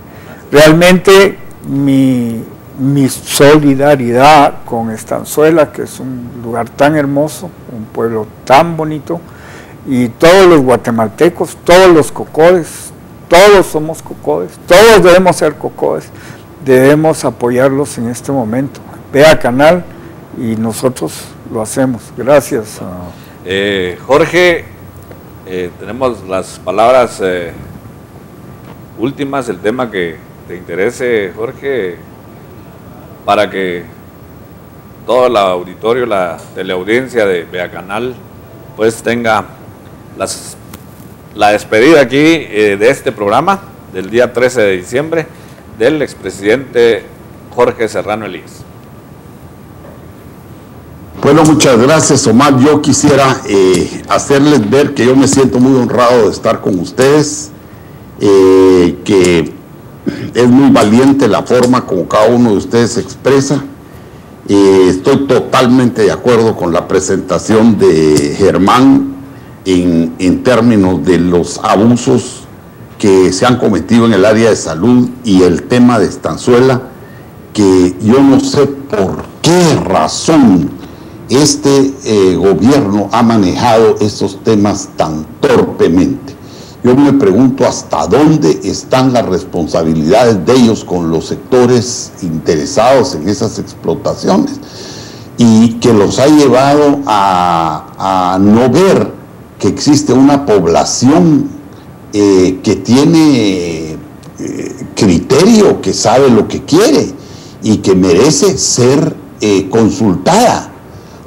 Realmente mi solidaridad con Estanzuela, que es un lugar tan hermoso, un pueblo tan bonito, y todos los guatemaltecos, todos los cocodes, todos somos cocodes, todos debemos ser cocodes, debemos apoyarlos en este momento. Vea Canal y nosotros lo hacemos. Gracias. Jorge, tenemos las palabras últimas, el tema que te interese, Jorge, para que todo el auditorio, la teleaudiencia de Vea Canal, pues tenga la despedida aquí de este programa del día 13 de diciembre del expresidente Jorge Serrano Elías. Bueno, muchas gracias, Omar. Yo quisiera hacerles ver que yo me siento muy honrado de estar con ustedes, que es muy valiente la forma como cada uno de ustedes se expresa. Estoy totalmente de acuerdo con la presentación de Germán en términos de los abusos que se han cometido en el área de salud y el tema de Estanzuela, que yo no sé por qué razón este gobierno ha manejado estos temas tan torpemente. Yo me pregunto hasta dónde están las responsabilidades de ellos con los sectores interesados en esas explotaciones, y que los ha llevado a no ver que existe una población que tiene criterio, que sabe lo que quiere y que merece ser consultada.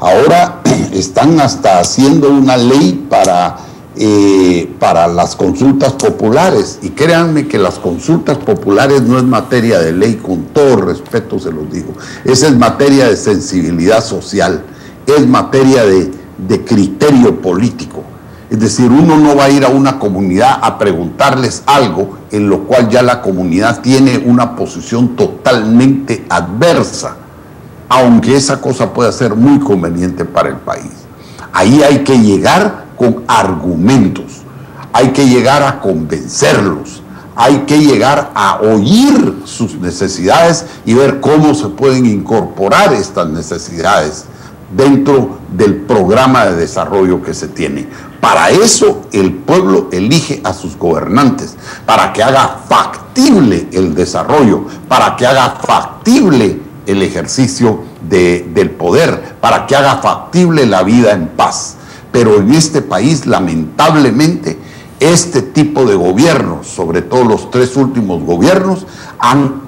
Ahora están hasta haciendo una ley para las consultas populares, y créanme que las consultas populares no es materia de ley, con todo respeto se los digo, esa es materia de sensibilidad social, es materia de criterio político. Es decir, uno no va a ir a una comunidad a preguntarles algo en lo cual ya la comunidad tiene una posición totalmente adversa, aunque esa cosa pueda ser muy conveniente para el país. Ahí hay que llegar con argumentos, hay que llegar a convencerlos, hay que llegar a oír sus necesidades y ver cómo se pueden incorporar estas necesidades dentro del programa de desarrollo que se tiene. Para eso el pueblo elige a sus gobernantes, para que haga factible el desarrollo, para que haga factible el ejercicio del poder, para que haga factible la vida en paz. Pero en este país, lamentablemente, este tipo de gobiernos, sobre todo los tres últimos gobiernos, han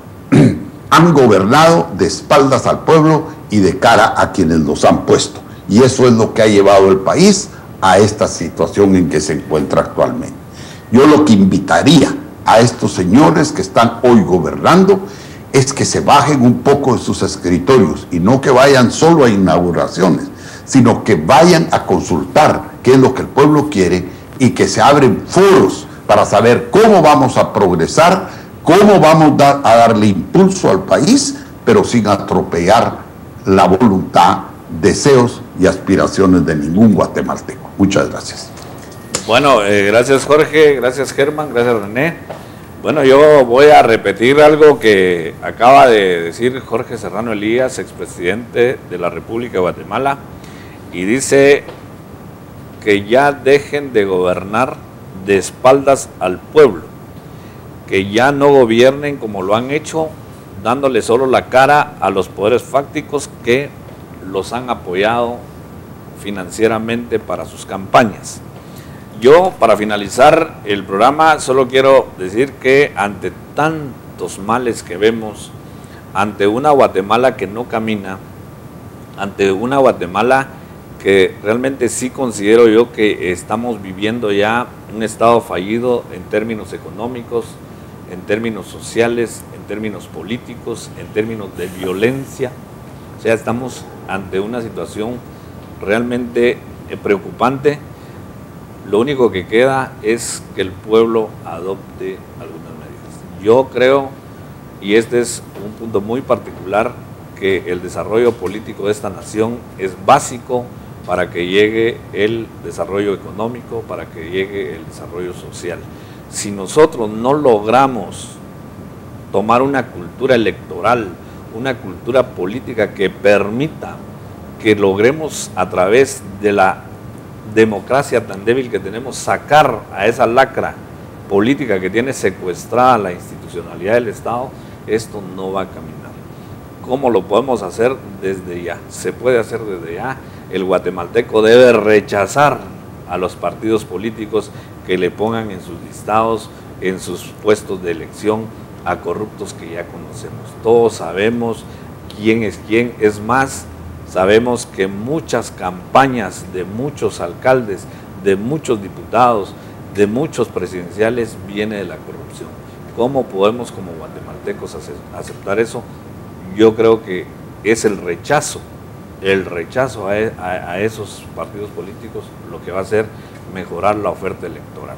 gobernado de espaldas al pueblo y de cara a quienes los han puesto. Y eso es lo que ha llevado el país a esta situación en que se encuentra actualmente. Yo lo que invitaría a estos señores que están hoy gobernando es que se bajen un poco de sus escritorios y no que vayan solo a inauguraciones, sino que vayan a consultar qué es lo que el pueblo quiere, y que se abren foros para saber cómo vamos a progresar, cómo vamos a darle impulso al país, pero sin atropellar la voluntad, deseos y aspiraciones de ningún guatemalteco. Muchas gracias. Bueno, gracias Jorge, gracias Germán, gracias René. Bueno, yo voy a repetir algo que acaba de decir Jorge Serrano Elías, expresidente de la República de Guatemala, y dice que ya dejen de gobernar de espaldas al pueblo, que ya no gobiernen como lo han hecho, dándole solo la cara a los poderes fácticos que los han apoyado financieramente para sus campañas. Yo, para finalizar el programa, solo quiero decir que ante tantos males que vemos, ante una Guatemala que no camina, ante una Guatemala que realmente sí considero yo que estamos viviendo ya un estado fallido en términos económicos, en términos sociales, en términos políticos, en términos de violencia. O sea, estamos ante una situación realmente preocupante. Lo único que queda es que el pueblo adopte algunas medidas. Yo creo, y este es un punto muy particular, que el desarrollo político de esta nación es básico para que llegue el desarrollo económico, para que llegue el desarrollo social. Si nosotros no logramos tomar una cultura electoral, una cultura política que permita que logremos a través de la democracia tan débil que tenemos sacar a esa lacra política que tiene secuestrada la institucionalidad del Estado, esto no va a caminar. ¿Cómo lo podemos hacer? Desde ya. Se puede hacer desde ya. El guatemalteco debe rechazar a los partidos políticos que le pongan en sus listados, en sus puestos de elección, a corruptos que ya conocemos. Todos sabemos quién es quién. Es más, sabemos que muchas campañas de muchos alcaldes, de muchos diputados, de muchos presidenciales viene de la corrupción. ¿Cómo podemos como guatemaltecos aceptar eso? Yo creo que es el rechazo a esos partidos políticos lo que va a hacer mejorar la oferta electoral.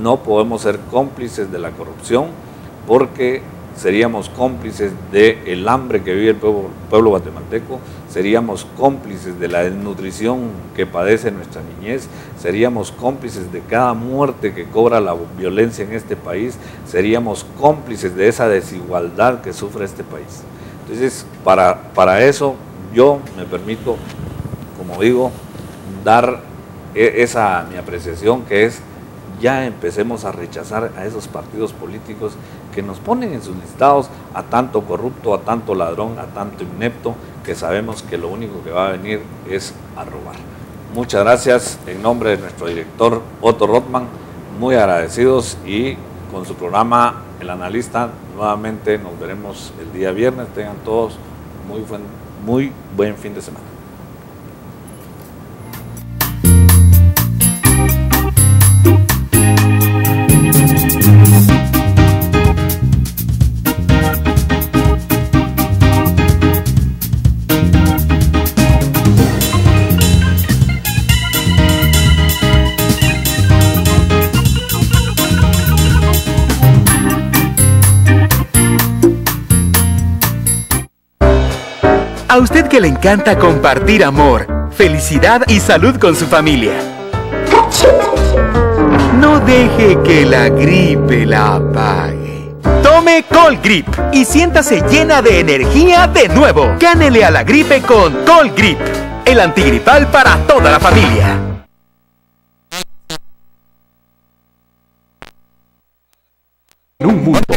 No podemos ser cómplices de la corrupción porque seríamos cómplices del hambre que vive el pueblo guatemalteco, seríamos cómplices de la desnutrición que padece nuestra niñez, seríamos cómplices de cada muerte que cobra la violencia en este país, seríamos cómplices de esa desigualdad que sufre este país. Entonces, para eso yo me permito, como digo, dar esa mi apreciación, que es ya empecemos a rechazar a esos partidos políticos que nos ponen en sus listados a tanto corrupto, a tanto ladrón, a tanto inepto, que sabemos que lo único que va a venir es a robar. Muchas gracias en nombre de nuestro director Otto Rothman, muy agradecidos, y con su programa El Analista nuevamente nos veremos el día viernes. Tengan todos muy buen fin de semana. A usted que le encanta compartir amor, felicidad y salud con su familia. No deje que la gripe la apague. Tome Colgrip y siéntase llena de energía de nuevo. Gánele a la gripe con Colgrip, el antigripal para toda la familia. En un mundo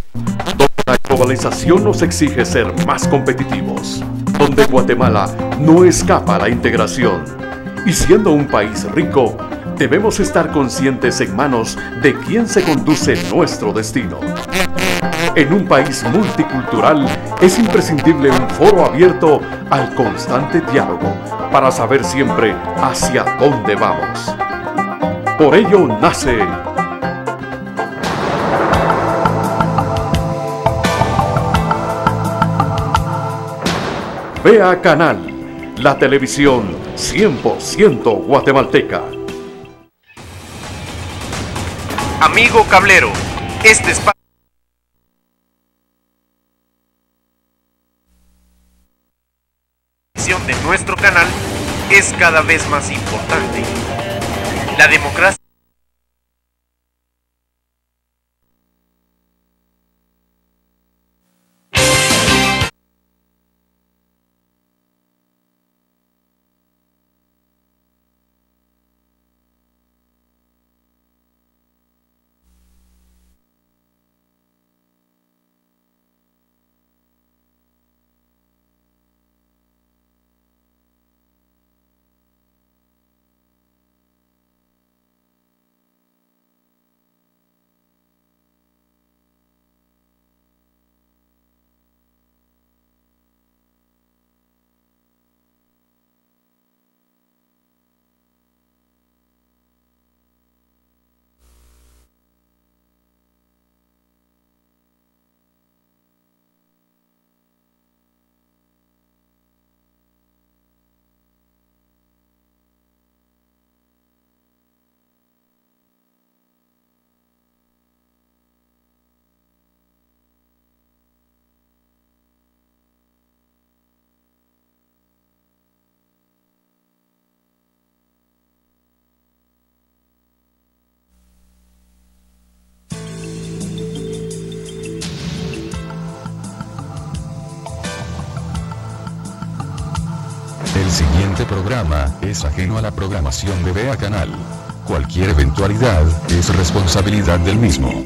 donde la globalización nos exige ser más competitivos, donde Guatemala no escapa a la integración, y siendo un país rico, debemos estar conscientes en manos de quién se conduce nuestro destino. En un país multicultural es imprescindible un foro abierto al constante diálogo para saber siempre hacia dónde vamos. Por ello nace Vea Canal, la televisión 100% guatemalteca. Amigo cablero, este espacio de nuestro canal es cada vez más importante. La democracia El siguiente programa es ajeno a la programación de VEA Canal. Cualquier eventualidad es responsabilidad del mismo.